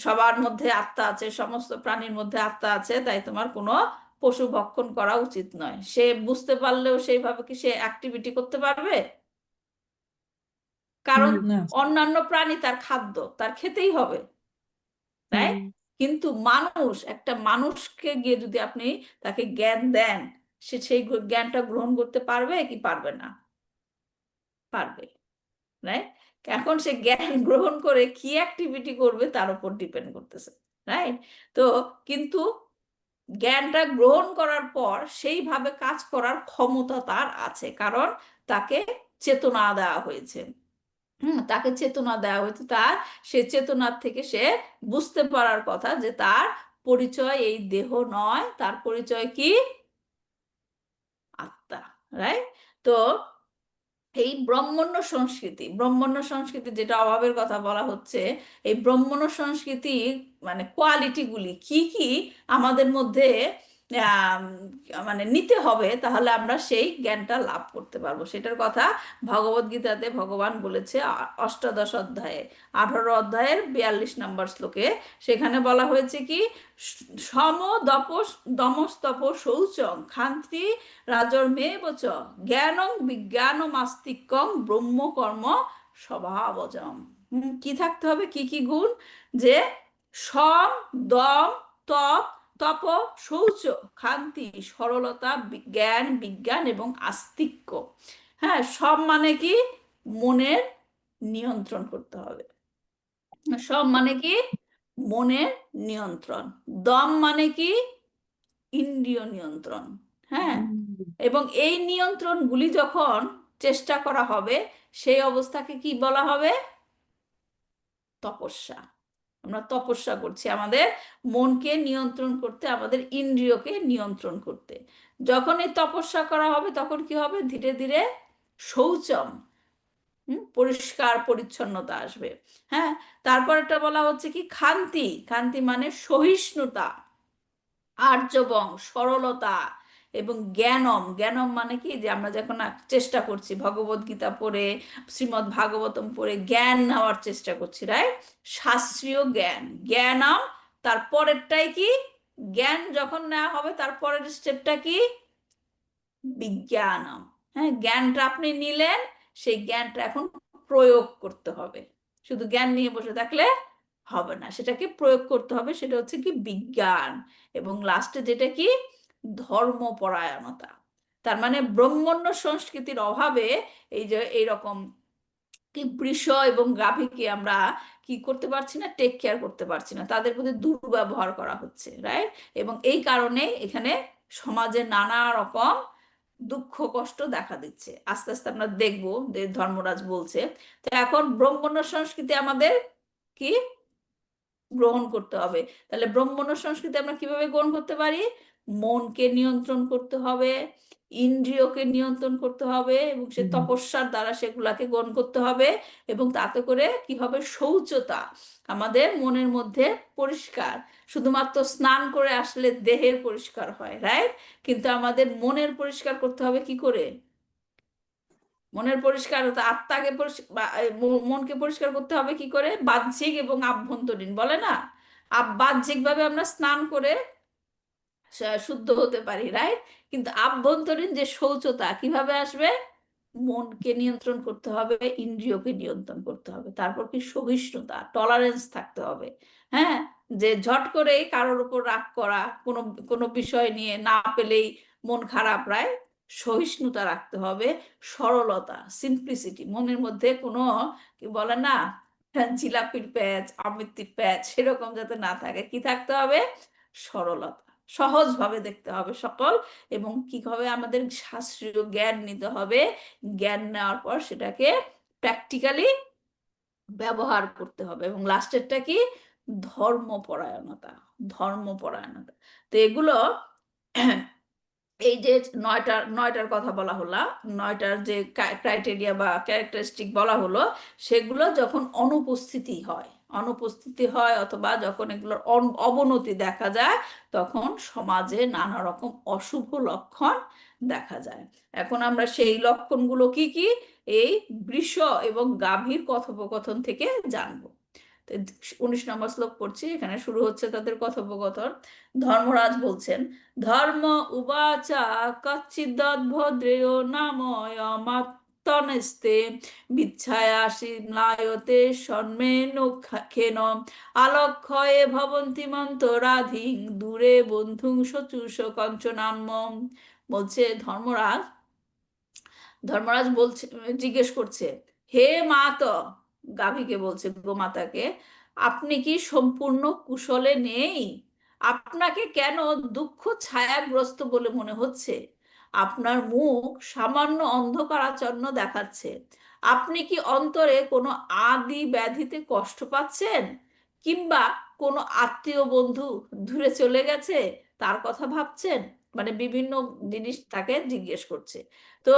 সবার মধ্যে আত্মা আছে, সমস্ত প্রাণীর মধ্যে আত্মা আছে, তাই তোমার কোনো পশু ভক্ষণ করা উচিত নয়, সে বুঝতে পারলেও সেইভাবে কি সে অ্যাক্টিভিটি করতে পারবে? কারণ না। অন্যান্য প্রাণী তার খাদ্য, তার খেতেই হবে, তাই। কিন্তু মানুষ, একটা মানুষকে গিয়ে যদি আপনি তাকে জ্ঞান দেন, সে সেই জ্ঞানটা গ্রহণ করতে পারবে কি পারবে না? পারবে, রাইট। এখন সে জ্ঞান গ্রহণ করে কি অ্যাক্টিভিটি করবে তার উপর ডিপেন্ড করতেছে, রাইট। তো কিন্তু জ্ঞানটা গ্রহণ করার পর সেইভাবে কাজ করার ক্ষমতা তার আছে, কারণ তাকে চেতনা দেওয়া হয়েছে। তাকে চেতনা দেওয়া হয়েছে, তার সে চেতনার থেকে সে বুঝতে পারার কথা যে তার পরিচয় এই দেহ নয়, তার পরিচয় কি, আত্মা, রাইট। তো এই ব্রহ্মণ্য সংস্কৃতি যেটা অভাবের কথা বলা হচ্ছে, এই ব্রহ্মণ্য সংস্কৃতি মানে কোয়ালিটিগুলি কি কি আমাদের মধ্যে আহ, মানে নিতে হবে, তাহলে আমরা সেই জ্ঞানটা লাভ করতে পারবো, সেটার কথা ভগবদ গীতাতে ভগবান বলেছে অষ্টাদশ অধ্যায়ে, 18 অধ্যায়ের 42 নম্বর শ্লোকে। সেখানে বলা হয়েছে কি, সম দমস্তপ শৌচং খান্তি রাজর্মেব চ জ্ঞানং বিজ্ঞানমাস্তিক্যং ব্রহ্মকর্ম স্বভাবজম। কি থাকতে হবে, কি কি গুণ, যে সম, দম, তপ, তপ, শৌচ, ক্ষান্তি, সরলতা, জ্ঞান, বিজ্ঞান এবং আস্তিক্য। হ্যাঁ, সব মানে কি, মনের নিয়ন্ত্রণ করতে হবে। সব মানে কি, মনের নিয়ন্ত্রণ। দম মানে কি, ইন্দ্রিয় নিয়ন্ত্রণ। হ্যাঁ, এবং এই নিয়ন্ত্রণগুলি যখন চেষ্টা করা হবে, সেই অবস্থাকে কি বলা হবে, তপস্যা। আমরা তপস্যা করছি আমাদের মনকে নিয়ন্ত্রণ করতে, আমাদের ইন্দ্রিয়কে নিয়ন্ত্রণ করতে। যখন এই তপস্যা করা হবে তখন কি হবে, ধীরে ধীরে শৌচম, পরিষ্কার পরিচ্ছন্নতা আসবে। হ্যাঁ, তারপর একটা বলা হচ্ছে কি ক্ষান্তি, ক্ষান্তি মানে সহিষ্ণুতা, আর্যবং সরলতা, এবং জ্ঞানম, জ্ঞানম মানে কি যে আমরা যখন চেষ্টা করছি ভগবদ গীতা পড়ে, শ্রীমদ্ ভাগবতম পড়ে জ্ঞান নেওয়ার চেষ্টা করছি, রাইট, শাস্ত্রীয় জ্ঞান, জ্ঞানম। তারপরেরটাই কি, জ্ঞান যখন নেওয়া হবে তারপরের স্টেপটা কি, বিজ্ঞানম। হ্যাঁ, জ্ঞানটা আপনি নিলেন, সেই জ্ঞানটা এখন প্রয়োগ করতে হবে। শুধু জ্ঞান নিয়ে বসে থাকলে হবে না, সেটাকে প্রয়োগ করতে হবে, সেটা হচ্ছে কি বিজ্ঞান। এবং লাস্টে যেটা কি, ধর্মপরায়ণতা। তার মানে ব্রহ্মণ্য সংস্কৃতির অভাবে এই যে এইরকম কি বৃষ এবং গাভীকে আমরা কি করতে পারছি না, টেক কেয়ার করতে পারছি না, তাদের প্রতি দুর্ব্যবহার করা হচ্ছে, রাইট। এবং এই কারণে এখানে সমাজে নানা রকম দুঃখ কষ্ট দেখা দিচ্ছে। আস্তে আস্তে আমরা দেখবো যে ধর্মরাজ বলছে। তো এখন ব্রাহ্মণ্য সংস্কৃতি আমাদের কি গ্রহণ করতে হবে। তাহলে ব্রাহ্মণ্য সংস্কৃতি আমরা কিভাবে গ্রহণ করতে পারি, মনকে নিয়ন্ত্রণ করতে হবে, ইন্দ্রিয়কে নিয়ন্ত্রণ করতে হবে, এবং সে তপস্যার দ্বারা সেগুলাকে গ্রহণ করতে হবে। এবং তাতে করে কি হবে, শৌচতা, আমাদের মনের মধ্যে পরিষ্কার। শুধুমাত্র স্নান করে আসলে দেহের পরিষ্কার হয়, রাইট, কিন্তু আমাদের মনের পরিষ্কার করতে হবে কি করে, মনের পরিষ্কার হতে আত্মাকে মনকে পরিষ্কার করতে হবে কি করে, বাহ্যিক এবং আভ্যন্তরীণ বলে না। বাহ্যিক ভাবে আমরা স্নান করে শুদ্ধ হতে পারি, রাইট, কিন্তু আভ্যন্তরীণ যে শৌচতা কিভাবে আসবে, মনকে নিয়ন্ত্রণ করতে হবে, ইন্দ্রিয়কে নিয়ন্ত্রণ করতে হবে, তারপর কি সহিষ্ণুতা, টলারেন্স থাকতে হবে। হ্যাঁ, যে ঝট করে কারোর উপর রাগ করা, কোনো কোনো বিষয় নিয়ে না পেলেই মন খারাপ, রায়, সহিষ্ণুতা রাখতে হবে, সরলতা, সিম্পলিসিটি, মনের মধ্যে কোনো কি বলে না জিলাপির প্যাচ অমৃতির প্যাচ সেরকম যাতে না থাকে, কি থাকতে হবে, সরলতা, সহজভাবে দেখতে হবে সকল। এবং কি হবে, আমাদের শাস্ত্রীয় জ্ঞান নিতে হবে, জ্ঞান নেওয়ার পর সেটাকে প্র্যাকটিক্যালি ব্যবহার করতে হবে। এবং লাস্টেরটা কি, ধর্মপরায়ণতা, ধর্মপরায়ণতা। তো এগুলো এই যে নয়টার কথা বলা হলো, নয়টার যে ক্রাইটেরিয়া বা ক্যারেক্টারিস্টিক বলা হলো, সেগুলো যখন অনুপস্থিতি হয় অথবা যখন এগুলোর অবনতি দেখা যায়, তখন সমাজে নানা রকম অশুভ লক্ষণ দেখা যায়। এখন আমরা সেই লক্ষণগুলো কি কি, এই বৃষ এবং গাভীর কথোপকথন থেকে জানবো। 19 নম্বর শ্লোক পড়ছি, এখানে শুরু হচ্ছে তাদের কথোপকথন। ধর্মরাজ বলছেন, ধর্ম উবাচা কচ্চিদদ্ভদ্রেয় নাময়মাত্তনস্তে বিচ্ছায়াসি নায়তে সন্মেনোক্ষেন আলক্ষয়ে ভবন্তি মন্তরাধিং দূরে বন্ধুং শচুষ কঞ্চনান্মম। বলছে ধর্মরাজ, ধর্মরাজ বলছে, জিজ্ঞেস করছে, হে মাত, গাভীকে বলছে, গোমাতাকে, আপনি কি সম্পূর্ণ কুশলে নেই? আপনাকে কেন দুঃখ ছায়াগ্রস্ত বলে মনে হচ্ছে? আপনার মুখ সামান্য অন্ধকারাচ্ছন্ন দেখাচ্ছে। আপনি কি অন্তরে কোনো আদি ব্যাধিতে কষ্ট পাচ্ছেন, কিংবা কোনো আত্মীয় বন্ধু দূরে চলে গেছে তার কথা ভাবছেন? মানে বিভিন্ন জিনিস তাকে জিজ্ঞেস করছে। তো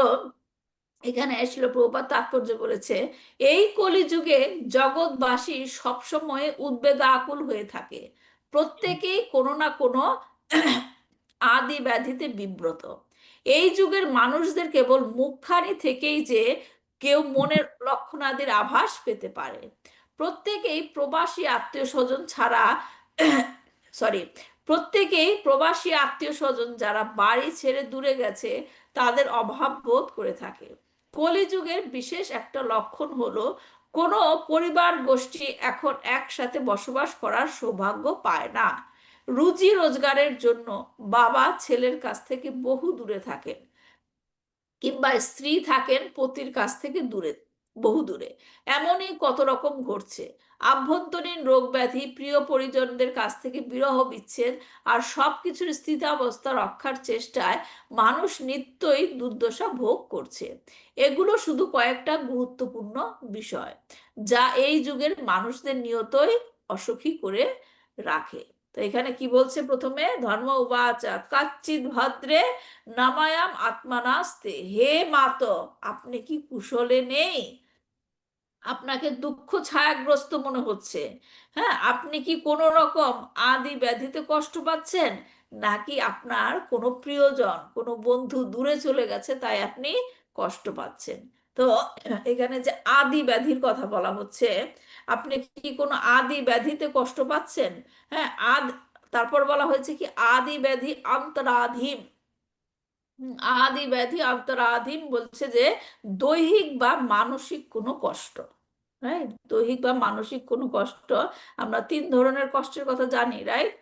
এখানে শিল প্রভুপাদ তাৎপর্য বলেছে, এই কলিযুগে জগৎবাসী সবসময় উদ্বেগাকুল হয়ে থাকে, প্রত্যেকেই কোনো না কোনো আদি ব্যাধিতে বিব্রত। এই যুগের মানুষদের কেবল মুখখানি থেকেই যে কেউ মনের লক্ষণাদির আভাস পেতে পারে। প্রত্যেকেই প্রবাসী আত্মীয় স্বজন ছাড়া সরি প্রত্যেকেই প্রবাসী আত্মীয় স্বজন যারা বাড়ি ছেড়ে দূরে গেছে তাদের অভাব বোধ করে থাকে। কলিযুগের বিশেষ একটা লক্ষণ হলো, কোনো পরিবার গোষ্ঠী এখন একসাথে বসবাস করার সৌভাগ্য পায় না। রুজি রোজগারের জন্য বাবা ছেলের কাছ থেকে বহু দূরে থাকেন, কিংবা স্ত্রী থাকেন পতির কাছ থেকে দূরে, বহু দূরে। এমনই কত রকম ঘটছে। আভ্যন্তরীণ রোগ ব্যাধি, প্রিয় পরিজনদের কাছ থেকে বিরহ বিচ্ছেদ, আর সবকিছুর স্থিতাবস্থা রক্ষার চেষ্টায় মানুষ নিত্যই দুর্দশা ভোগ করছে। এগুলো শুধু কয়েকটা গুরুত্বপূর্ণ বিষয় যা এই যুগের মানুষদের নিয়তই অসুখী করে রাখে। তো এখানে কি বলছে প্রথমে, ধর্ম উবাচা কাচ্চিৎ ভদ্রে নামায়াম আত্মানাস্তে, হে মাত, আপনি কি কুশলে নেই? আপনাকে দুঃখ ছায়াগ্রস্ত মনে হচ্ছে। হ্যাঁ, আপনি কি কোনো রকম আদি ব্যাধিতে কষ্ট পাচ্ছেন, নাকি আপনার কোনো প্রিয়জন কোনো বন্ধু দূরে চলে গেছে তাই আপনি কষ্ট পাচ্ছেন? তো এখানে যে আদি ব্যাধির কথা বলা হচ্ছে, আপনি কি কোনো আদি ব্যাধিতে কষ্ট পাচ্ছেন? হ্যাঁ, তারপর বলা হয়েছে কি আদি ব্যাধি অন্তরাধীন। আদি ব্যাধি অন্তরাধীন বলছে যে দৈহিক বা মানসিক কোনো কষ্ট। রাইট, দৈহিক বা মানসিক কোনো কষ্ট। আমরা তিন ধরনের কষ্টের কথা জানি, রাইট?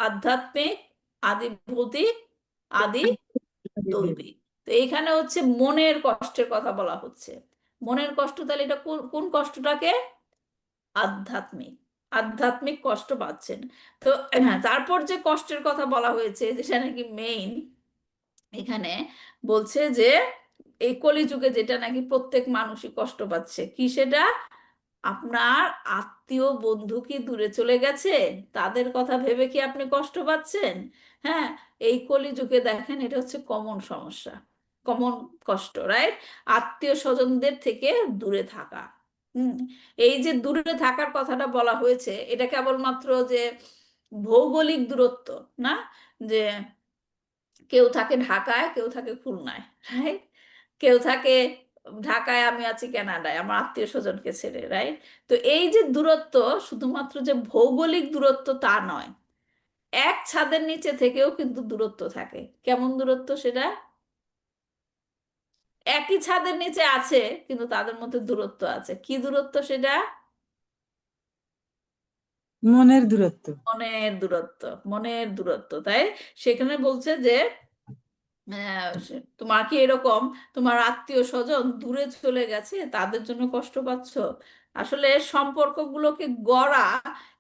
আধ্যাত্মিক, আদি ভৌতিক, আদি দৈবিক। তো এইখানে হচ্ছে মনের কষ্টের কথা বলা হচ্ছে। মনের কষ্ট, তাহলে এটা কোন কোন কষ্টটাকে? আধ্যাত্মিক, আধ্যাত্মিক কষ্ট পাচ্ছেন। তো তারপর যে কষ্টের কথা বলা হয়েছে যেটা নাকি মেইন, এখানে বলছে যে এই কলিযুগে যেটা নাকি প্রত্যেক মানুষই কষ্ট পাচ্ছে, কি সেটা? আপনার আত্মীয় বন্ধু কি দূরে চলে গেছে, তাদের কথা ভেবে কি আপনি কষ্ট পাচ্ছেন? হ্যাঁ, এই কলিযুগে দেখেন এটা হচ্ছে কমন সমস্যা, কমন কষ্ট, রাইট? আত্মীয় স্বজনদের থেকে দূরে থাকা। হুম, এই যে দূরে থাকার কথাটা বলা হয়েছে, এটা কেবলমাত্র যে ভৌগোলিক দূরত্ব না, যে কেউ থাকে ঢাকায় কেউ থাকে খুলনায়, রাইট? কেউ থাকে ঢাকায়, আমি আছি কানাডায় আমার আত্মীয় স্বজনকে ছেড়ে, রাইট? তো এই যে দূরত্ব, শুধুমাত্র যে ভৌগোলিক দূরত্ব তা নয়, এক ছাদের নিচে থেকেও কিন্তু দূরত্ব থাকে। কেমন দূরত্ব সেটা? একই ছাদের নিচে আছে কিন্তু তাদের মধ্যে দূরত্ব আছে। কি দূরত্ব সেটা? মনের দূরত্ব। মনের দূরত্ব, মনের দূরত্ব। তাই সেখানে বলছে যে তোমার কি এরকম তোমার আত্মীয় স্বজন দূরে চলে গেছে তাদের জন্য কষ্ট পাচ্ছ? আসলে সম্পর্কগুলোকে গড়া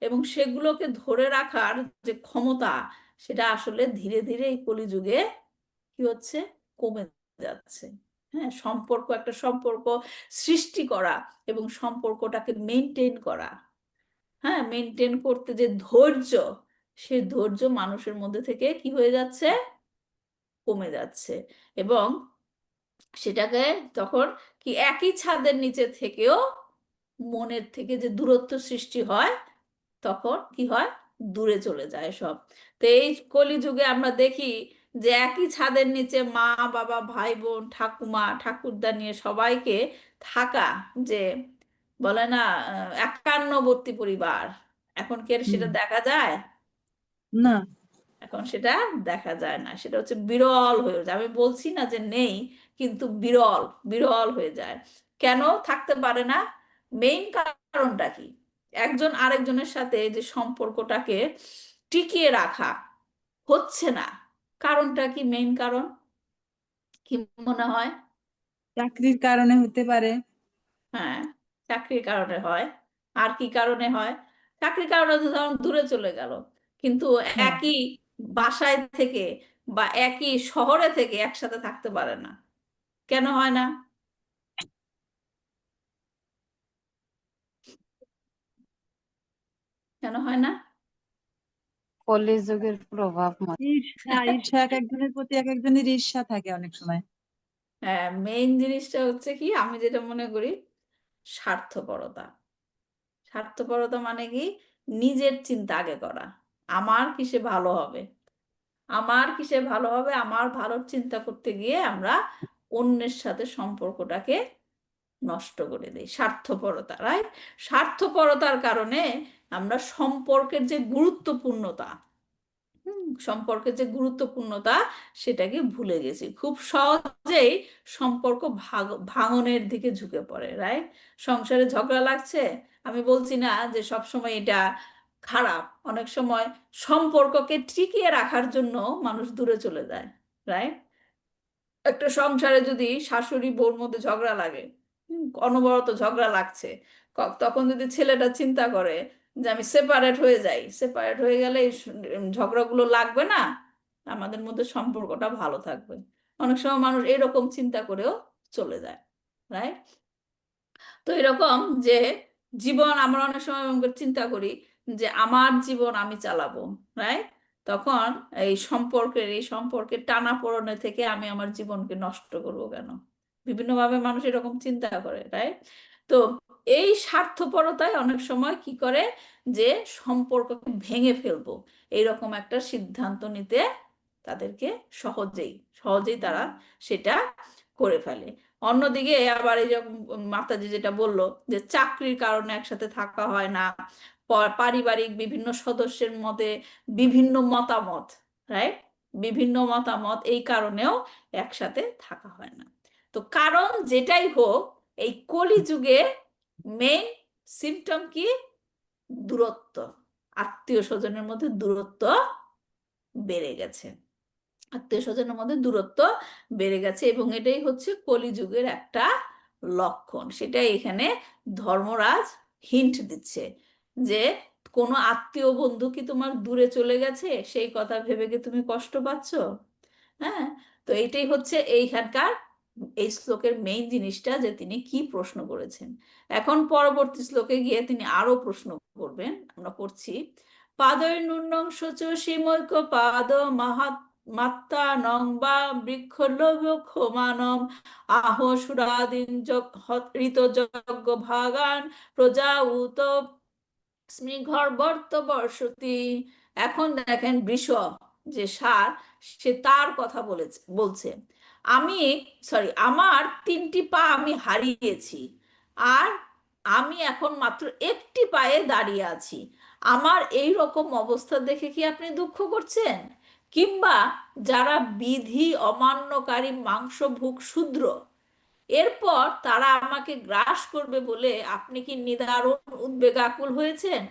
এবং সেগুলোকে ধরে রাখার যে ক্ষমতা, সেটা আসলে ধীরে ধীরে এই কলিযুগে কি হচ্ছে, কমে যাচ্ছে। হ্যাঁ, সম্পর্ক, একটা সম্পর্ক সৃষ্টি করা এবং সম্পর্কটাকে মেনটেন করা, হ্যাঁ মেনটেন করতে যে ধৈর্য, সে ধৈর্য মানুষের মধ্যে থেকে কি হয়ে যাচ্ছে, কমে যাচ্ছে। এবং সেটাকে তখন কি একই ছাদের নিচে থেকেও মনের থেকে যে দূরত্ব সৃষ্টি হয়, তখন কি হয়, দূরে চলে যায় সব। তো এই কলিযুগে আমরা দেখি যে একই ছাদের নিচে মা বাবা ভাই বোন ঠাকুমা ঠাকুরদা নিয়ে সবাইকে থাকা, যে বলে না একান্নবর্তী পরিবার, এখন কি আর সেটা হুম। দেখা যায়? না। এখন সেটা দেখা যায় না, সেটা হচ্ছে বিরল হয়ে যায়। আমি বলছি না যে নেই, কিন্তু বিরল, বিরল হয়ে যায়। কেন থাকতে পারে না? মেইন কারণটা কি? একজন আরেকজনের সাথে যে সম্পর্কটাকে টিকিয়ে রাখা হচ্ছে না, কারণটা কি? মেইন কারণ কি মনে হয়? চাকরির কারণে হতে পারে। হ্যাঁ, চাকরির কারণে হয়। আর কি কারণে হয়? চাকরির কারণে তো ধরুন দূরে চলে গেল, কিন্তু হ্যাঁ। একই বাসায় থেকে বা একই শহরে থেকে একসাথে থাকতে পারে না। কেন হয় না? কেন হয় না? কলিযুগের প্রভাব মনে ঈর্ষা, ঈর্ষা এক একজনের প্রতি এক একজনের ঈর্ষা থাকে অনেক সময়। হ্যাঁ, মেইন জিনিসটা হচ্ছে কি, আমি যেটা মনে করি, স্বার্থপরতা। স্বার্থপরতা মানে কি? নিজের চিন্তা আগে করা। আমার কিসে ভালো হবে, আমার কিসে ভালো হবে, আমার ভালোর চিন্তা করতে গিয়ে আমরা অন্যের সাথে সম্পর্কটাকে নষ্ট করে দিই। স্বার্থপরতা, রাইট? স্বার্থপরতার কারণে আমরা সম্পর্কের যে গুরুত্বপূর্ণতা, সম্পর্কের যে গুরুত্বপূর্ণতা, সেটাকে ভুলে গেছি। খুব সহজেই সম্পর্ক ভাঙনের দিকে ঝুঁকে পড়ে, রাইট? সংসারে ঝগড়া লাগছে, আমি বলছি না যে সব সময় এটা খারাপ, অনেক সময় সম্পর্ককে টিকিয়ে রাখার জন্য মানুষ দূরে চলে যায়, রাইট? একটা সংসারে যদি শাশুড়ি বউর মধ্যে ঝগড়া লাগে, অনবরত ঝগড়া লাগছে, তখন যদি ছেলেটা চিন্তা করে যে আমি সেপারেট হয়ে যাই, সেপারেট হয়ে গেলে এই ঝগড়াগুলো লাগবে না, আমাদের মধ্যে সম্পর্কটা ভালো থাকবে। অনেক সময় মানুষ এরকম চিন্তা করেও চলে যায়, রাইট? তো এরকম যে জীবন, আমরা অনেক সময় এরকম করে চিন্তা করি যে আমার জীবন আমি চালাবো, রাইট? তখন এই সম্পর্কের টানাপোড়েনে থেকে আমি আমার জীবনকে নষ্ট করবো কেন? বিভিন্নভাবে মানুষ এরকম চিন্তা করে, রাইট? তো এই স্বার্থপরতায় অনেক সময় কি করে, যে সম্পর্ককে ভেঙে ফেলবো এইরকম একটা সিদ্ধান্ত নিতে তাদেরকে সহজেই সহজেই তারা সেটা করে ফেলে। অন্যদিকে আবার এই যে মাতাজি যেটা বললো, যে চাকরির কারণে একসাথে থাকা হয় না, পারিবারিক বিভিন্ন সদস্যের মধ্যে বিভিন্ন মতামত, রাইট? বিভিন্ন মতামত, এই কারণেও একসাথে থাকা হয় না। তো কারণ যেটাই হোক, এই কলিযুগে মেইন সিমটম কি? দূরত্ব। আত্মীয় স্বজনের মধ্যে দূরত্ব বেড়ে গেছে, আত্মীয় স্বজনের মধ্যে দূরত্ব বেড়ে গেছে, এবং এটাই হচ্ছে কলিযুগের একটা লক্ষণ। সেটাই এখানে ধর্মরাজ হিন্ট দিচ্ছে, যে কোনো আত্মীয় বন্ধু কি তোমার দূরে চলে গেছে সেই কথা ভেবে কি তুমি কষ্ট পাচ্ছ? হ্যাঁ। তো এইটাই হচ্ছে এইখানকার এই শ্লোকের মেইন জিনিসটা, যে তিনি কি প্রশ্ন করেছেন। এখন পরবর্তী শ্লোকে গিয়ে তিনি আরো প্রশ্ন করবেন, আমরা পড়ছি। পাদৈর্নুন্নং শোচ সীমৈক পাদ মাহাত মাত্তানং বা বৃক্ষলোভক্ষমানম আহ সুরাদিন ঋতযজ্ঞ ভাগান প্রজা উত স্মৃঘর্বর্ত বর্ষতি। এখন দেখেন বৃষ, যে ষাঁড়, সে তার কথা বলছে, আমি আমার 3টি পা আমি হারিয়েছি, আর আমি এখন মাত্র একটি পায়ে দাঁড়িয়ে আছি। আমার এই রকম অবস্থা দেখে কি আপনি দুঃখ করছেন? কিংবা যারা বিধি অমান্যকারী মাংসভুক শূদ্র, এরপর তারা আমাকে গ্রাস করবে বলে আপনি কি নিদারুণ উদ্বেগাকুল হয়েছেন?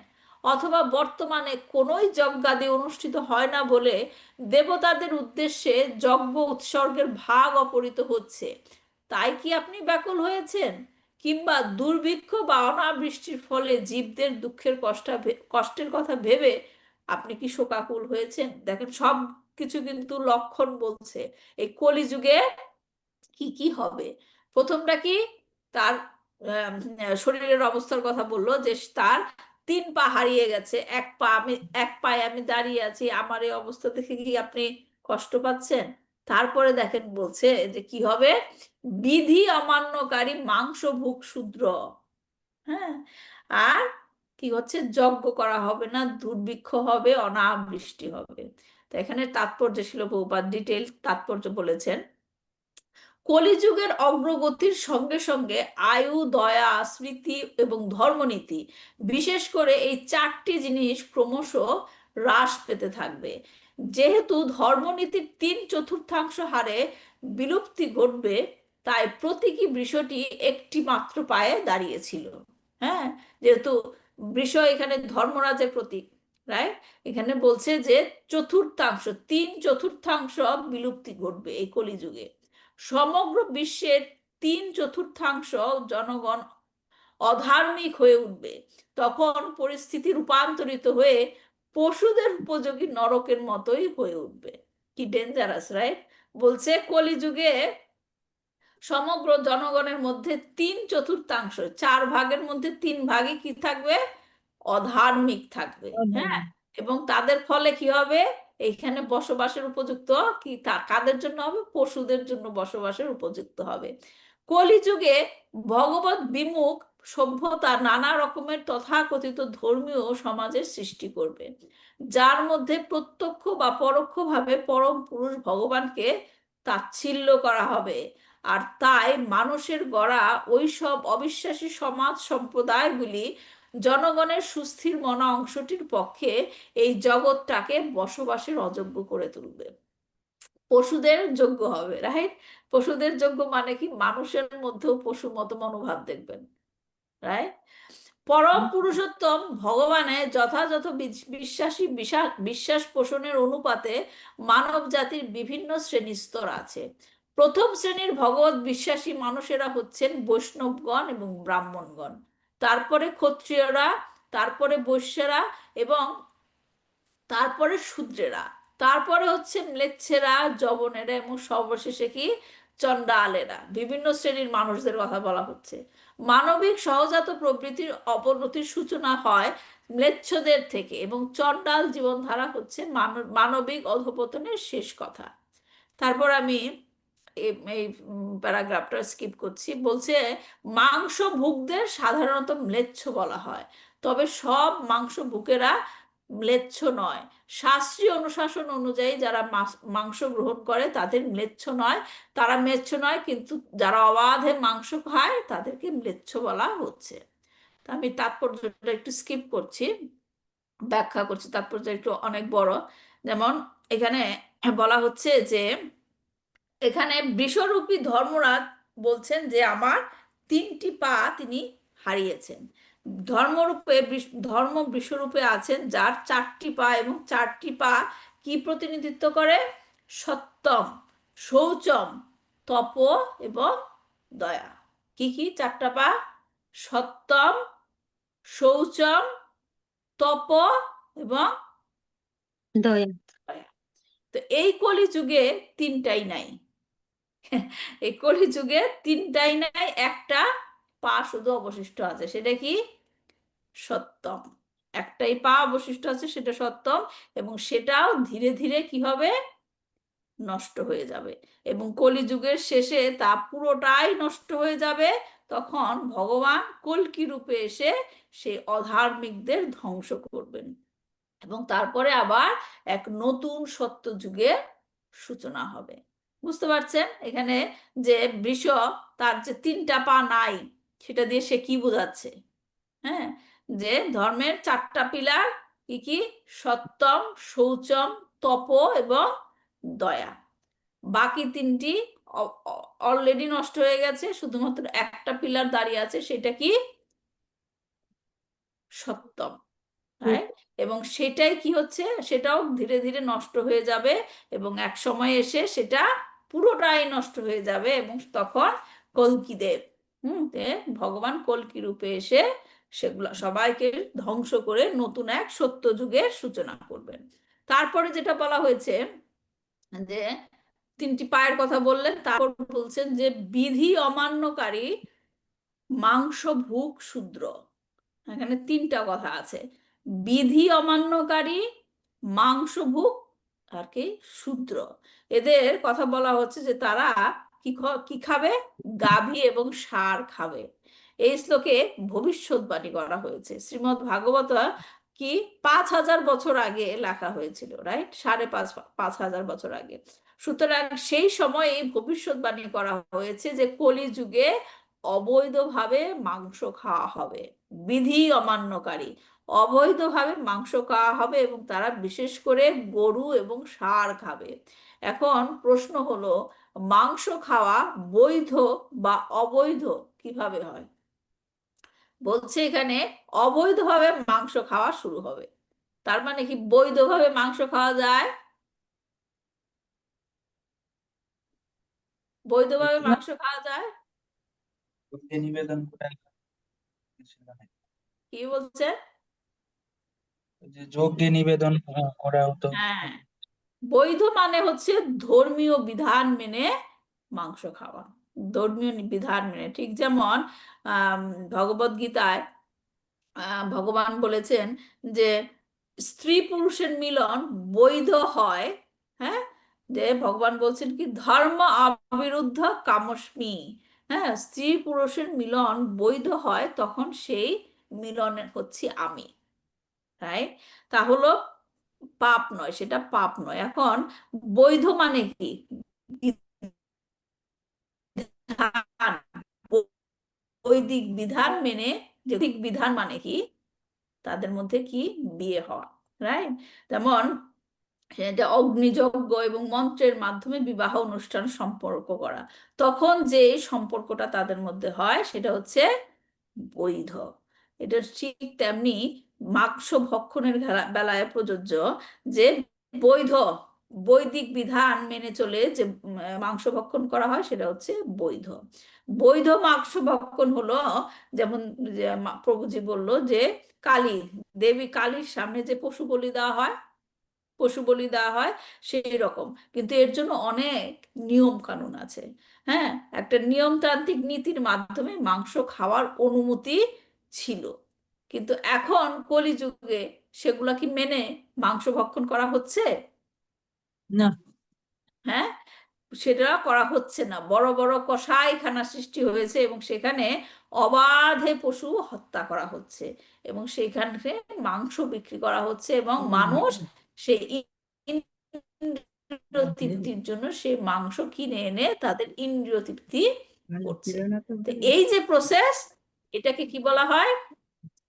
অথবা বর্তমানে কোনোই যজ্ঞাদি অনুষ্ঠিত হয় না বলে দেবতাদের উদ্দেশ্যে যজ্ঞ উৎসর্গের ভাগ অপহৃত হচ্ছে, তাই কি আপনি ব্যাকুল হয়েছেন? কিংবা দুর্ভিক্ষ বা অনাবৃষ্টির ফলে জীবদের কষ্টের কথা ভেবে আপনি কি শোকাকুল হয়েছেন? দেখেন, সব কিছু কিন্তু লক্ষণ বলছে এই কলিযুগে কি কি হবে। প্রথমটা কি? তার শরীরের অবস্থার কথা বললো, যে তার 3 পা হারিয়ে গেছে, এক পায়ে আমি দাঁড়িয়ে আছি, আমার এই অবস্থা দেখে কি আপনি কষ্ট পাচ্ছেন? তারপরে দেখেন বলছে যে কি হবে, বিধি অমান্যকারী মাংসভুক শূদ্র। হ্যাঁ। আর কি হচ্ছে, যজ্ঞ করা হবে না, দুর্ভিক্ষ হবে, অনাবৃষ্টি হবে। তো এখানে তাৎপর্য ছিল, বহুপাদ ডিটেল তাৎপর্য বলেছেন। কলিযুগের অগ্রগতির সঙ্গে সঙ্গে আয়ু, দয়া, স্মৃতি এবং ধর্মনীতি, বিশেষ করে এই 4টি জিনিস ক্রমশ হ্রাস পেতে থাকবে। যেহেতু ধর্মনীতির 3/4 হারে বিলুপ্তি ঘটবে, তাই প্রতীকী বৃষটি একটি মাত্র পায়ে দাঁড়িয়েছিল। হ্যাঁ, যেহেতু বৃষ এখানে ধর্মরাজের প্রতীক, রাইট? এখানে বলছে যে 3/4 বিলুপ্তি ঘটবে এই কলিযুগে। সমগ্র বিশ্বের 3/4 জনগণ অধার্মিক হয়ে উঠবে। তখন পরিস্থিতি রূপান্তরিত হয়ে পশুদের উপযোগী নরকের মতোই হয়ে উঠবে। কি ডেঞ্জারাস, রাইট? বলছে কলিযুগে সমগ্র জনগণের মধ্যে 3/4, 4 ভাগের মধ্যে 3 ভাগই কি থাকবে? অধার্মিক থাকবে। হ্যাঁ। এবং তাদের ফলে কি হবে, এইখানে বসবাসের উপযুক্ত কি কাদের জন্য হবে? পশুদের জন্য বসবাসের উপযুক্ত হবে। কলিযুগে ভগবত বিমুখ সভ্যতা নানা রকমের তথাকথিত ধর্মীয় সমাজের সৃষ্টি করবে, যার মধ্যে প্রত্যক্ষ বা পরোক্ষভাবে পরম পুরুষ ভগবানকে তাচ্ছিল্য করা হবে। আর তাই মানুষের গড়া ওইসব অবিশ্বাসী সমাজ সম্প্রদায়গুলি জনগণের সুস্থির মনা অংশটির পক্ষে এই জগৎটাকে বসবাসের অযোগ্য করে তুলবে। পশুদের যোগ্য হবে, রাইট? পশুদের যোগ্য মানে কি? মানুষের মধ্যেও পশু মতো মনোভাব দেখবেন, রাইট? পরম পুরুষোত্তম ভগবানের যথাযথ বিশ্বাস পোষণের অনুপাতে মানব জাতির বিভিন্ন শ্রেণী স্তর আছে। প্রথম শ্রেণীর ভগবত বিশ্বাসী মানুষেরা হচ্ছেন বৈষ্ণবগণ এবং ব্রাহ্মণগণ, তারপরে ক্ষত্রিয়রা, তারপরে বৈশ্যরা, এবং তারপরে শূদ্রেরা, তারপরে হচ্ছে ম্লেচ্ছেরা, যবনেরা, এবং সর্বশেষে কি চণ্ডালেরা, বিভিন্ন শ্রেণীর মানুষদের কথা বলা হচ্ছে। মানবিক সহজাত প্রবৃত্তির অবনতির সূচনা হয় ম্লেচ্ছদের থেকে, এবং চণ্ডাল জীবনধারা হচ্ছে মানবিক অধঃপতনের শেষ কথা। তারপর আমি এই প্যারাগ্রাফটা স্কিপ করছি। বলছে মাংস ভুকদের সাধারণত ম্লেচ্ছ বলা হয়, তবে সব মাংস ভুকেরা ম্লেচ্ছ নয়। শাস্ত্রীয় অনুশাসন অনুযায়ী যারা মাংস গ্রহণ করে তাদের ম্লেচ্ছ নয়, তারা ম্লেচ্ছ নয়, কিন্তু যারা অবাধে মাংস খায় তাদেরকে ম্লেচ্ছ বলা হচ্ছে। তা আমি তাৎপর্যটা একটু স্কিপ করছি, ব্যাখ্যা করছি, তাৎপর্য একটু অনেক বড়। যেমন এখানে বলা হচ্ছে যে এখানে বিশ্বরূপী ধর্মরাজ বলছেন যে আমার 3টি পা তিনি হারিয়েছেন। ধর্ম বিশ্বরূপে আছেন যার 4টি পা, এবং 4টি পা কি প্রতিনিধিত্ব করে? সত্যম, শৌচম, তপ এবং দয়া। কি কি 4টা পা? সত্যম, শৌচম, তপ এবং দয়া। দয়া। তো এই কলিযুগে 3টাই নাই। এই কলিযুগে 3টাই নাই, একটা পা শুধু অবশিষ্ট আছে, সেটা কি? সত্যম। একটাই পা অবশিষ্ট আছে, সেটা সত্যম, এবং সেটাও ধীরে ধীরে কি হবে? নষ্ট হয়ে যাবে, এবং কলিযুগের শেষে তা পুরোটাই নষ্ট হয়ে যাবে। তখন ভগবান কল্কি রূপে এসে সেই অধার্মিকদের ধ্বংস করবেন, এবং তারপরে আবার এক নতুন সত্য যুগের সূচনা হবে। বুঝতে পারছেন এখানে যে বৃষ, তার যে 3টা পা নাই, সেটা দিয়ে সে কি বোঝাচ্ছে? হ্যাঁ, যে ধর্মের 4টা পিলার কি কি? সত্যম, শৌচম, তপ এবং দয়া। বাকি 3টি অলরেডি নষ্ট হয়ে গেছে, শুধুমাত্র একটা পিলার দাঁড়িয়ে আছে, সেটা কি? সত্যম। রাইট? এবং সেটাই কি হচ্ছে? সেটাও ধীরে ধীরে নষ্ট হয়ে যাবে, এবং এক সময় এসে সেটা পুরোটাই নষ্ট হয়ে যাবে, এবং তখন কল্কিদেব ভগবান কল্কি রূপে এসে সেগুলো সবাইকে ধ্বংস করে নতুন এক সত্য যুগের সূচনা করবেন। তারপরে যেটা বলা হয়েছে যে 3টি পায়ের কথা বললেন, তারপর বলছেন যে বিধি অমান্যকারী মাংস ভুক শূদ্র। এখানে 3টা কথা আছে, বিধি অমান্যকারী, মাংসভুক, আর কি? শূদ্র। এদের কথা বলা হচ্ছে যে তারা কি খাবে? গাভী এবং ষাঁড় খাবে। এই শ্লোকে ভবিষ্যৎবাণী করা হয়েছে। শ্রীমদ্ ভাগবত কি 5,000 বছর আগে লেখা হয়েছিল, রাইট? 5,500 বছর আগে। সুতরাং সেই সময়ে ভবিষ্যৎবাণী করা হয়েছে যে কলিযুগে অবৈধভাবে মাংস খাওয়া হবে, বিধি অমান্যকারী, অবৈধভাবে মাংস খাওয়া হবে, এবং তারা বিশেষ করে গরু এবং ষাঁড় খাবে। এখন প্রশ্ন হলো, মাংস খাওয়া বৈধ বা অবৈধ কিভাবে হয়? বলছে এখানে অবৈধভাবে মাংস খাওয়া শুরু হবে। তার মানে কি বৈধভাবে মাংস খাওয়া যায়? বৈধভাবে মাংস খাওয়া যায়? নিবেদন করে কি বলছে? যে যজ্ঞে নিবেদন করা হতো। হ্যাঁ, বৈধ মানে হচ্ছে ধর্মীয় বিধান মেনে মাংস খাওয়া, ধর্মীয় বিধান মেনে। ঠিক যেমন ভগবদ গীতায় ভগবান বলেছেন যে স্ত্রী পুরুষের মিলন বৈধ হয়। হ্যাঁ, যে ভগবান বলছেন কি ধর্ম অবিরুদ্ধ কামস্মি। হ্যাঁ, স্ত্রী পুরুষের মিলন বৈধ হয়, তখন সেই মিলনের হচ্ছে আমি। রাইট? তা হলো পাপ নয়, সেটা পাপ নয়। এখন বৈধ মানে কি? বিধান, বৈদিক বিধান মেনে, বৈদিক বিধান মানে কি? তাদের মধ্যে কি? বিয়ে হওয়া। রাইট? যেমন এটা অগ্নিযজ্ঞ এবং মন্ত্রের মাধ্যমে বিবাহ অনুষ্ঠান সম্পর্ক করা, তখন যে সম্পর্কটা তাদের মধ্যে হয় সেটা হচ্ছে বৈধ। এটা ঠিক তেমনি মাংস ভক্ষণের বেলায় প্রযোজ্য, যে বৈধ বৈদিক বিধান মেনে চলে যে মাংস ভক্ষণ করা হয় সেটা হচ্ছে বৈধ। বৈধ মাংস ভক্ষণ হলো, যেমন যে প্রভুজি বলল যে কালী দেবী কালীর সামনে যে পশু বলি দেওয়া হয়, পশু বলি দেওয়া হয় সেই রকম, কিন্তু এর জন্য অনেক নিয়ম কানুন আছে। হ্যাঁ, একটা নিয়মতান্ত্রিক নীতির মাধ্যমে মাংস খাওয়ার অনুমতি ছিল, কিন্তু এখন কলিযুগে সেগুলা কি মেনে মাংস ভক্ষণ করা হচ্ছে? না। হ্যাঁ, সেটা করা হচ্ছে না। বড় বড় কসাইখানা সৃষ্টি হয়েছে এবং সেখানে অবাধে পশু হত্যা করা হচ্ছে এবং সেখানে মাংস বিক্রি করা হচ্ছে এবং মানুষ সেই ইন্দ্রিয় তৃপ্তির জন্য সেই মাংস কিনে এনে তাদের ইন্দ্রিয় তৃপ্তি করছে। তো এই যে প্রসেস, এটাকে কি বলা হয়?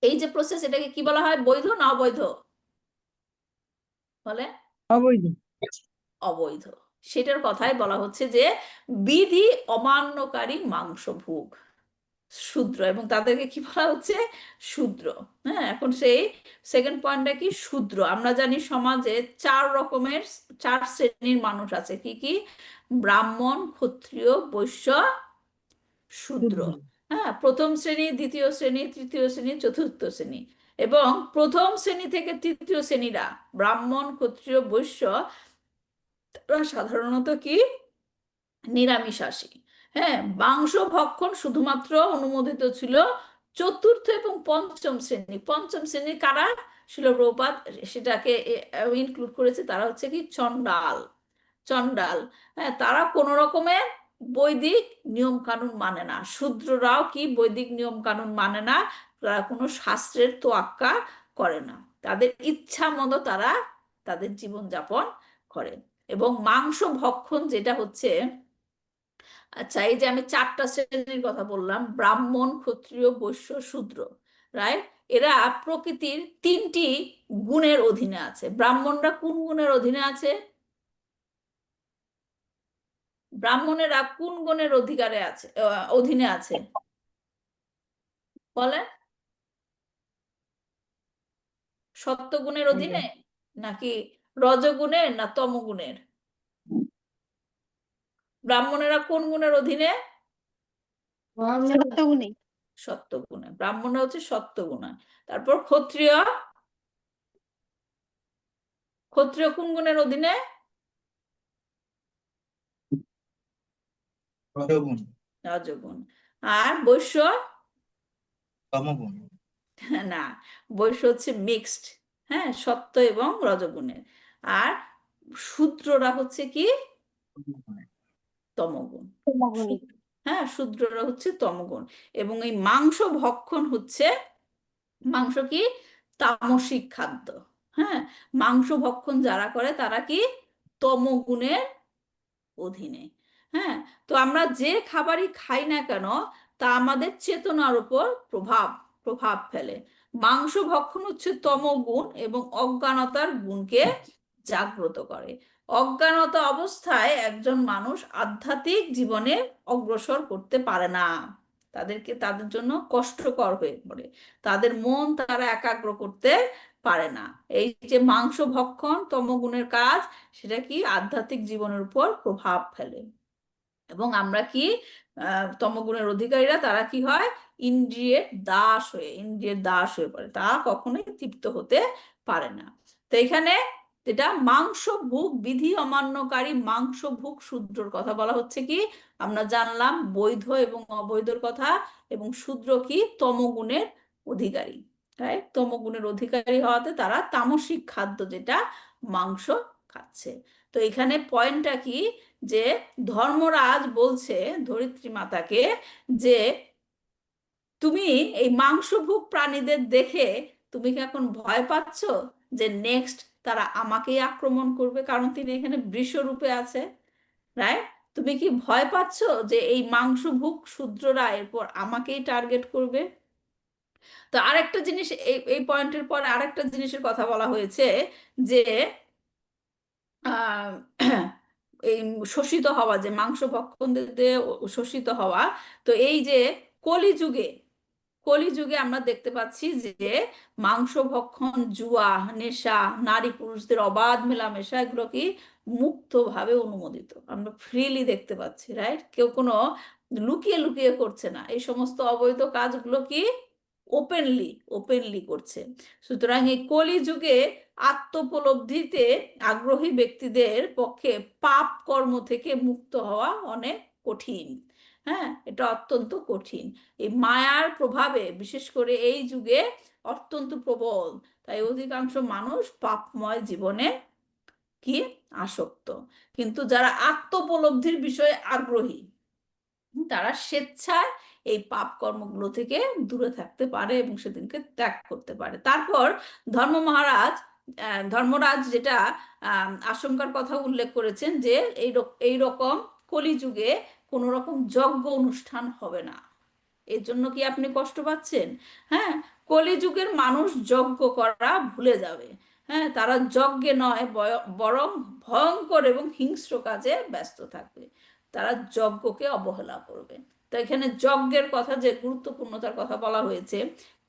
এই যে প্রসেস, এটাকে কি বলা হয়? বৈধ না অবৈধ বলে? অবৈধ। অবৈধ। সেটার কথাই বলা হচ্ছে যে বিধি অমান্যকারী মাংসভোগ শূদ্র, এবং তাদেরকে কি বলা হচ্ছে? শূদ্র। হ্যাঁ, এখন সেই সেকেন্ড পয়েন্টটা কি? শূদ্র। আমরা জানি সমাজে 4 শ্রেণীর মানুষ আছে। কি কি? ব্রাহ্মণ, ক্ষত্রিয়, বৈশ্য, শূদ্র। হ্যাঁ, প্রথম শ্রেণী, দ্বিতীয় শ্রেণী, তৃতীয় শ্রেণী, চতুর্থ শ্রেণী। এবং প্রথম শ্রেণী থেকে তৃতীয় শ্রেণীরা ব্রাহ্মণ, ক্ষত্রিয়, বৈশ্য, তারা সাধারণত কি? নিরামিষাশী। হ্যাঁ, মাংস ভক্ষণ শুধুমাত্র অনুমোদিত ছিল চতুর্থ এবং পঞ্চম শ্রেণী। পঞ্চম শ্রেণী কারা? শিল প্রভুপাদ সেটাকে ইনক্লুড করেছে, তারা হচ্ছে কি? চণ্ডাল। চণ্ডাল। হ্যাঁ, তারা কোনো রকমের বৈদিক নিয়ম কানুন মানে না। শূদ্ররাও কি বৈদিক নিয়ম কানুন মানে না, তারা কোনো শাস্ত্রের তোয়াক্কা করে না, তাদের ইচ্ছা মতো তারা তাদের জীবন যাপন করে। এবং মাংস ভক্ষণ যেটা হচ্ছে, আচ্ছা, এই যে আমি 4টা শ্রেণীর কথা বললাম, ব্রাহ্মণ, ক্ষত্রিয়, বৈশ্য, শূদ্র, রাইট? এরা প্রকৃতির 3টি গুণের অধীনে আছে। ব্রাহ্মণরা কোন গুণের অধীনে আছে? ব্রাহ্মণেরা কোন গুণের অধিকারে আছে, অধীনে আছে বলে? সত্যগুণের অধীনে নাকি রজগুণের না তমগুণের? ব্রাহ্মণেরা কোন গুণের অধীনে? সত্যগুণী। সত্যগুণে। ব্রাহ্মণরা হচ্ছে সত্যগুণে। তারপর ক্ষত্রিয়, ক্ষত্রিয় কোন গুণের অধীনে? রজগুণ, রজগুণ। আর বৈশ্য? তমগুণ। না, বৈশ্য হচ্ছে মিক্সড। হ্যাঁ, সত্য এবং রজগুণের। আর শূদ্ররা হচ্ছে কি? তমগুণ। তমোগুণী। হ্যাঁ, শূদ্ররা হচ্ছে তমগুণ। এবং এই মাংস ভক্ষণ হচ্ছে, মাংস কি? তামসিক খাদ্য। হ্যাঁ, মাংস ভক্ষণ যারা করে তারা কি? তমগুণের অধীনে। হ্যাঁ, তো আমরা যে খাবারই খাই না কেন তা আমাদের চেতনার উপর প্রভাব প্রভাব ফেলে। মাংস ভক্ষণ হচ্ছে তমগুণ এবং অজ্ঞানতার গুণকে জাগ্রত করে। অজ্ঞানতা অবস্থায় একজন মানুষ আধ্যাত্মিক জীবনে অগ্রসর করতে পারে না, তাদের জন্য কষ্টকর হয়ে পড়ে, তাদের মন তারা একাগ্র করতে পারে না। এই যে মাংস ভক্ষণ তমগুণের কাজ, সেটা কি? আধ্যাত্মিক জীবনের উপর প্রভাব ফেলে। এবং আমরা কি? তমগুণের অধিকারীরা তারা কি হয়? ইন্দ্রিয়ের দাস হয়ে পড়ে, তারা কখনোই তৃপ্ত হতে পারে না। তো এখানে যেটা মাংস ভোগ বিধি অমান্যকারী মাংস ভোগ শূদ্রর কথা বলা হচ্ছে কি? আমরা জানলাম বৈধ এবং অবৈধর কথা। এবং শূদ্র কি? তমগুণের অধিকারী। তাই তমগুণের অধিকারী হওয়াতে তারা তামসিক খাদ্য যেটা মাংস খাচ্ছে। তো এখানে পয়েন্টটা কি? যে ধর্মরাজ বলছে ধরিত্রী মাতাকে যে তুমি এই মাংসভোগ প্রাণীদের দেখে তুমি কি এখন ভয় পাচ্ছ যে নেক্সট তারা আমাকেই আক্রমণ করবে? কারণ তিনি এখানে বৃষরূপে আছে, রাইট? তুমি কি ভয় পাচ্ছ যে এই মাংসভোগ শূদ্ররা এরপর আমাকেই টার্গেট করবে? তো আরেকটা জিনিস, এই পয়েন্টের পর আরেকটা জিনিসের কথা বলা হয়েছে যে আহ এই শোষিত হওয়া, যে মাংস ভক্ষণদের শোষিত হওয়া। তো এই যে কলিযুগে, কলিযুগে আমরা দেখতে পাচ্ছি যে মাংস ভক্ষণ, জুয়া, নেশা, নারী পুরুষদের অবাধ মেলামেশা, এগুলো কি মুক্তভাবে অনুমোদিত, আমরা ফ্রিলি দেখতে পাচ্ছি, রাইট? কেউ কোনো লুকিয়ে লুকিয়ে করছে না। এই সমস্ত অবৈধ কাজগুলো কি ওপেনলি করছে। সুতরাং এই কলিযুগে আত্মোপলব্ধিতে আগ্রহী ব্যক্তিদের পক্ষে পাপ কর্ম থেকে মুক্ত হওয়া অনেক কঠিন। হ্যাঁ, এটা অত্যন্ত কঠিন। এই মায়ার প্রভাবে বিশেষ করে এই যুগে অত্যন্ত প্রবল, তাই অধিকাংশ মানুষ পাপময় জীবনে কি আসক্ত। কিন্তু যারা আত্মোপলব্ধির বিষয়ে আগ্রহী, তারা স্বেচ্ছায় এই পাপ কর্মগুলো থেকে দূরে থাকতে পারে এবং সেদিনকে ত্যাগ করতে পারে। তারপর ধর্মরাজ যেটা আশঙ্কার কথা উল্লেখ করেছেন যে এই রকম কলিযুগে কোনো রকম যজ্ঞ অনুষ্ঠান হবে না। এর জন্য কি আপনি কষ্ট পাচ্ছেন? হ্যাঁ, কলিযুগের মানুষ যজ্ঞ করা ভুলে যাবে। হ্যাঁ, তারা যজ্ঞে নয় বরং ভয়ঙ্কর এবং হিংস্র কাজে ব্যস্ত থাকবে। তারা যজ্ঞকে অবহেলা করবে। তো এখানে যজ্ঞের কথা, যে গুরুত্বপূর্ণতার কথা বলা হয়েছে,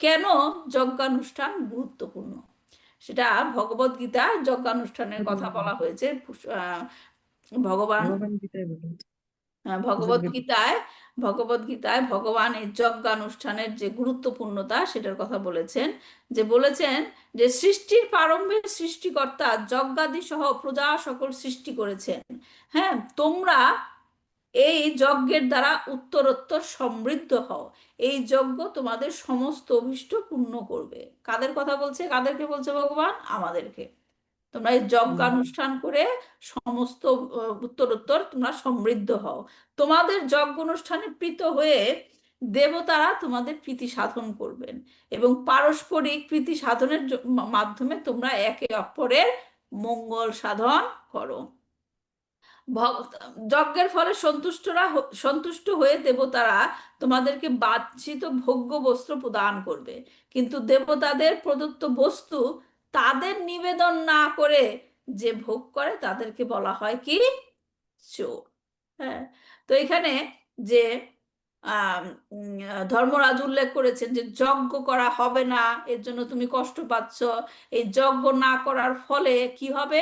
কেন যজ্ঞানুষ্ঠান গুরুত্বপূর্ণ সেটা ভগবদ গীতায় যজ্ঞানুষ্ঠানের কথা বলা হয়েছে। ভগবান ভগবান গীতায় বলেন ভগবদ যজ্ঞের গীতায় ভগবান এই যজ্ঞানুষ্ঠানের যে গুরুত্বপূর্ণতা সেটার কথা বলেছেন। যে সৃষ্টির প্রারম্ভে সৃষ্টিকর্তা যজ্ঞাদি সহ প্রজা সকল সৃষ্টি করেছেন। হ্যাঁ, তোমরা এই যজ্ঞের দ্বারা উত্তরোত্তর সমৃদ্ধ হও। এই যজ্ঞ তোমাদের সমস্ত অভীষ্ট পূর্ণ করবে। কাদের কথা বলছে? কাদেরকে বলছে ভগবান? আমাদেরকে। তোমরা এই যজ্ঞানুষ্ঠান করে সমস্ত উত্তরোত্তর তোমরা সমৃদ্ধ হও। তোমাদের যজ্ঞ অনুষ্ঠানে প্রীত হয়ে দেবতারা তোমাদের প্রীতি সাধন করবেন এবং পারস্পরিক প্রীতি সাধনের মাধ্যমে তোমরা একে অপরের মঙ্গল সাধন করো। যজ্ঞের ফলে সন্তুষ্ট হয়ে দেবতারা তোমাদেরকে বাঞ্ছিত ভোগ্য বস্ত্র প্রদান করবে। কিন্তু দেবতাদের প্রদত্ত বস্তু তাদের নিবেদন না করে যে ভোগ করে তাদেরকে বলা হয় কি? চোর। হ্যাঁ, তো এখানে যে ধর্মরাজ উল্লেখ করেছেন যে যজ্ঞ করা হবে না, এর জন্য তুমি কষ্ট পাচ্ছ। এই যজ্ঞ না করার ফলে কি হবে?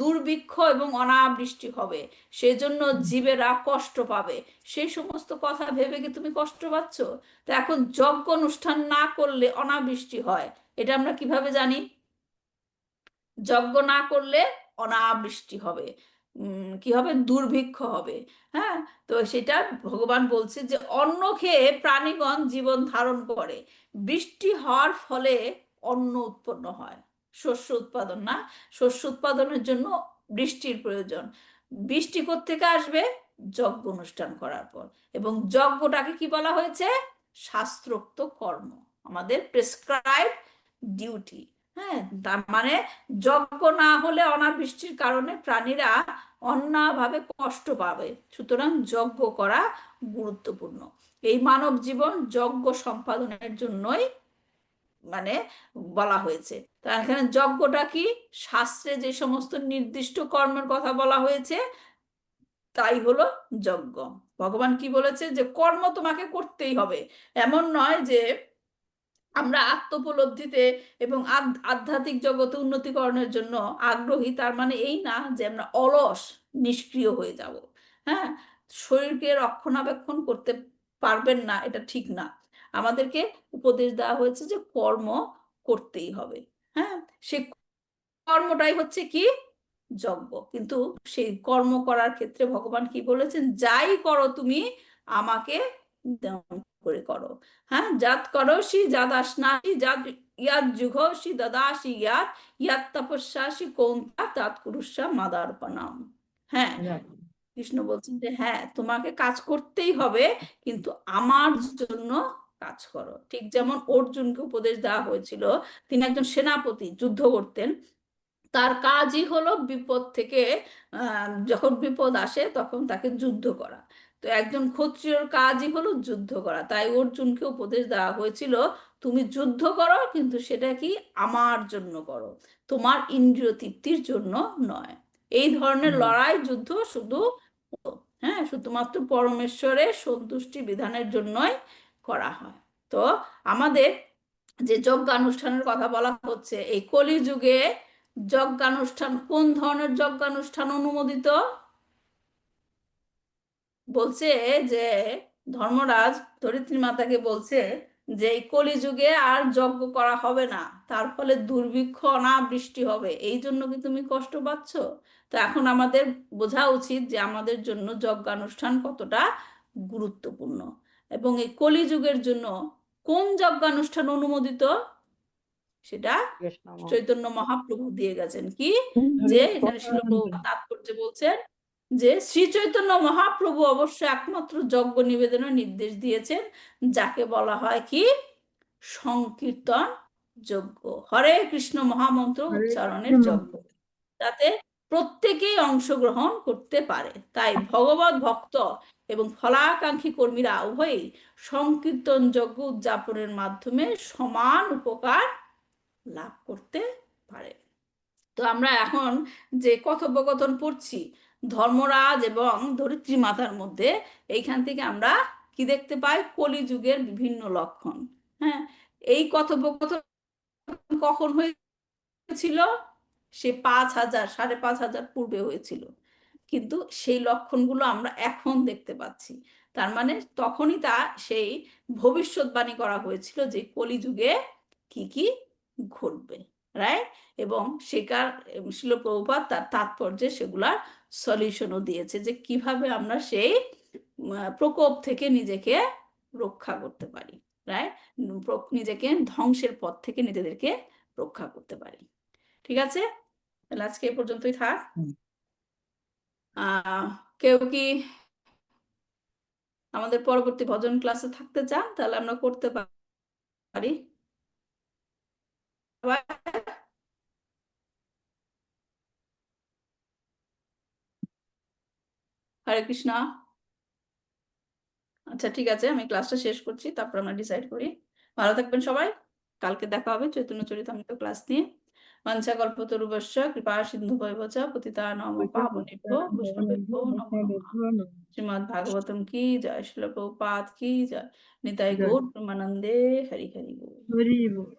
দুর্ভিক্ষ এবং অনাবৃষ্টি হবে, সেজন্য জীবেরা কষ্ট পাবে। সেই সমস্ত কথা ভেবে কি তুমি কষ্ট পাচ্ছ? তো এখন যজ্ঞ অনুষ্ঠান না করলে অনাবৃষ্টি হয়, এটা আমরা কিভাবে জানি? যজ্ঞ না করলে অনাবৃষ্টি হবে, কি হবে? দুর্ভিক্ষ হবে। হ্যাঁ, তো সেটা ভগবান বলছে যে অন্ন খেয়ে প্রাণীগণ জীবন ধারণ করে। বৃষ্টি হওয়ার ফলে অন্ন উৎপন্ন হয়, শস্য উৎপাদন না, শস্য উৎপাদনের জন্য বৃষ্টির প্রয়োজন। বৃষ্টি কোত্থেকে আসবে? যজ্ঞ অনুষ্ঠান করার পর। এবং যজ্ঞটাকে কি বলা হয়েছে? শাস্ত্রোক্ত কর্ম, আমাদের প্রেসক্রাইব ডিউটি। হ্যাঁ, তার মানে যজ্ঞ না হলে অনাবৃষ্টির কারণে প্রাণীরা অন্যায়ভাবে কষ্ট পাবে। সুতরাং যজ্ঞ করা গুরুত্বপূর্ণ। এই মানব জীবন যজ্ঞ সম্পাদনের জন্যই মানে বলা হয়েছে। তা এখানে যজ্ঞটা কি? শাস্ত্রে যে সমস্ত নির্দিষ্ট কর্মের কথা বলা হয়েছে তাই হলো যজ্ঞ। ভগবান কি বলেছে? যে কর্ম তোমাকে করতেই হবে। এমন নয় যে আমরা আত্মোপলব্ধিতে এবং আধ্যাত্মিক জগতে উন্নতিকরণের জন্য আগ্রহী, তার মানে এই না যে আমরা অলস নিষ্ক্রিয় হয়ে যাব। হ্যাঁ, শরীরকে রক্ষণাবেক্ষণ করতে পারবেন না, এটা ঠিক না। আমাদেরকে উপদেশ দেওয়া হয়েছে যে কর্ম করতেই হবে। হ্যাঁ, সেই কর্মটাই হচ্ছে কি? যজ্ঞ। কিন্তু সেই কর্ম করার ক্ষেত্রে ভগবান কি বলেছেন? যাই করো তুমি আমাকে করে করো। হ্যাঁ, জাত করোসি যাদাসনাসি জাত ইয়াদ জুঘোসি দদাসি ইয়াত ইয়াত তপস্যাসি কৌন্তা তাত কুরুষা মাদার্পণাম। হ্যাঁ, কৃষ্ণ বলছেন যে হ্যাঁ, তোমাকে কাজ করতেই হবে, কিন্তু আমার জন্য কাজ করো। ঠিক যেমন অর্জুনকে উপদেশ দেওয়া হয়েছিল, তিনি একজন সেনাপতি, যুদ্ধ করতেন। তার কাজই হলো বিপদ থেকে যখন বিপদ আসে তখন তাকে যুদ্ধ করা। তো একজন ক্ষত্রিয়র কাজই হলো যুদ্ধ করা। তাই অর্জুনকে উপদেশ দেওয়া হয়েছিল, তুমি যুদ্ধ করো, কিন্তু সেটা কি? আমার জন্য করো, তোমার ইন্দ্রিয় তৃপ্তির জন্য নয়। এই ধরনের লড়াই যুদ্ধ শুধু শুধুমাত্র পরমেশ্বরের সন্তুষ্টি বিধানের জন্যই করা হয়। তো আমাদের যে যজ্ঞানুষ্ঠানের কথা বলা হচ্ছে, এই কলিযুগে যজ্ঞানুষ্ঠান, কোন ধরনের যজ্ঞানুষ্ঠান অনুমোদিত? বলছে যে ধর্মরাজ ধরিত্রী মাতাকে বলছে যে এই কলিযুগে আর যজ্ঞ করা হবে না, তার ফলে দুর্ভিক্ষ অনাবৃষ্টি হবে, এই জন্য কি তুমি কষ্ট পাচ্ছ? তো এখন আমাদের বোঝা উচিত যে আমাদের জন্য যজ্ঞানুষ্ঠান কতটা গুরুত্বপূর্ণ। এবং এই কলিযুগের জন্য কোন যজ্ঞানুষ্ঠান অনুমোদিত, সেটা চৈতন্য মহাপ্রভু দিয়ে গেছেন। কি যে এখানে শিল প্রভুপাদ তাৎপর্যে বলছেন যে শ্রী চৈতন্য মহাপ্রভু অবশ্য একমাত্র যজ্ঞ নিবেদনের নির্দেশ দিয়েছেন, যাকে বলা হয় কি সংকীর্তন যজ্ঞ, হরে কৃষ্ণ মহামন্ত্র উচ্চারণের যজ্ঞ, তাতে প্রত্যেকেই অংশগ্রহণ করতে পারে। তাই ভগবত ভক্ত এবং ফলাকাঙ্ক্ষী কর্মীরা উভয়ই সংকীর্তন যজ্ঞ উদযাপনের মাধ্যমে সমান উপকার লাভ করতে পারে। তো আমরা এখন যে কথোপকথন পড়ছি ধর্মরাজ এবং ধরিত্রী মাতার মধ্যে, এইখান থেকে আমরা কি দেখতে পাই, কলিযুগের বিভিন্ন লক্ষণ। হ্যাঁ, এই কথোপকথন কখন হয়েছিল? সে 5000 5,500 পূর্বে হয়েছিল, কিন্তু সেই লক্ষণগুলো আমরা এখন দেখতে পাচ্ছি। তার মানে তখনই সেই ভবিষ্যৎবাণী করা হয়েছিল যে কলিযুগে কি কি ঘটবে, রাইট? এবং সেকার শিল প্রভুপাদ তার তাৎপর্যে সেগুলার সলিউশনও দিয়েছে যে কিভাবে আমরা সেই প্রকোপ থেকে নিজেকে রক্ষা করতে পারি, রাইট? নিজেকে ধ্বংসের পথ থেকে নিজেদেরকে রক্ষা করতে পারি। ঠিক আছে, তাহলে আজকে এই পর্যন্তই থাক। কেউ কি আমাদের পরবর্তী ভজন ক্লাসে থাকতে চান তাহলে আমরা করতে পারি। হরে কৃষ্ণ। আচ্ছা ঠিক আছে, আমি ক্লাসটা শেষ করছি, তারপর আমরা ডিসাইড করি। ভালো থাকবেন সবাই, কালকে দেখা হবে চৈতন্য চরিতামৃত ক্লাস নিয়ে। বাঞ্ছা কল্পতরুভ্যশ্চ কৃপা সিন্ধুভৈবচ পতিতানাং পাবনেভ্যো বৈষ্ণবেভ্যো নমো নমঃ। শ্রীমদ্ ভাগবতম কি জয়, শিল প্রভুপাদ কি জয়, নিতাই গৌর প্রেমানন্দে হরি হরি বল।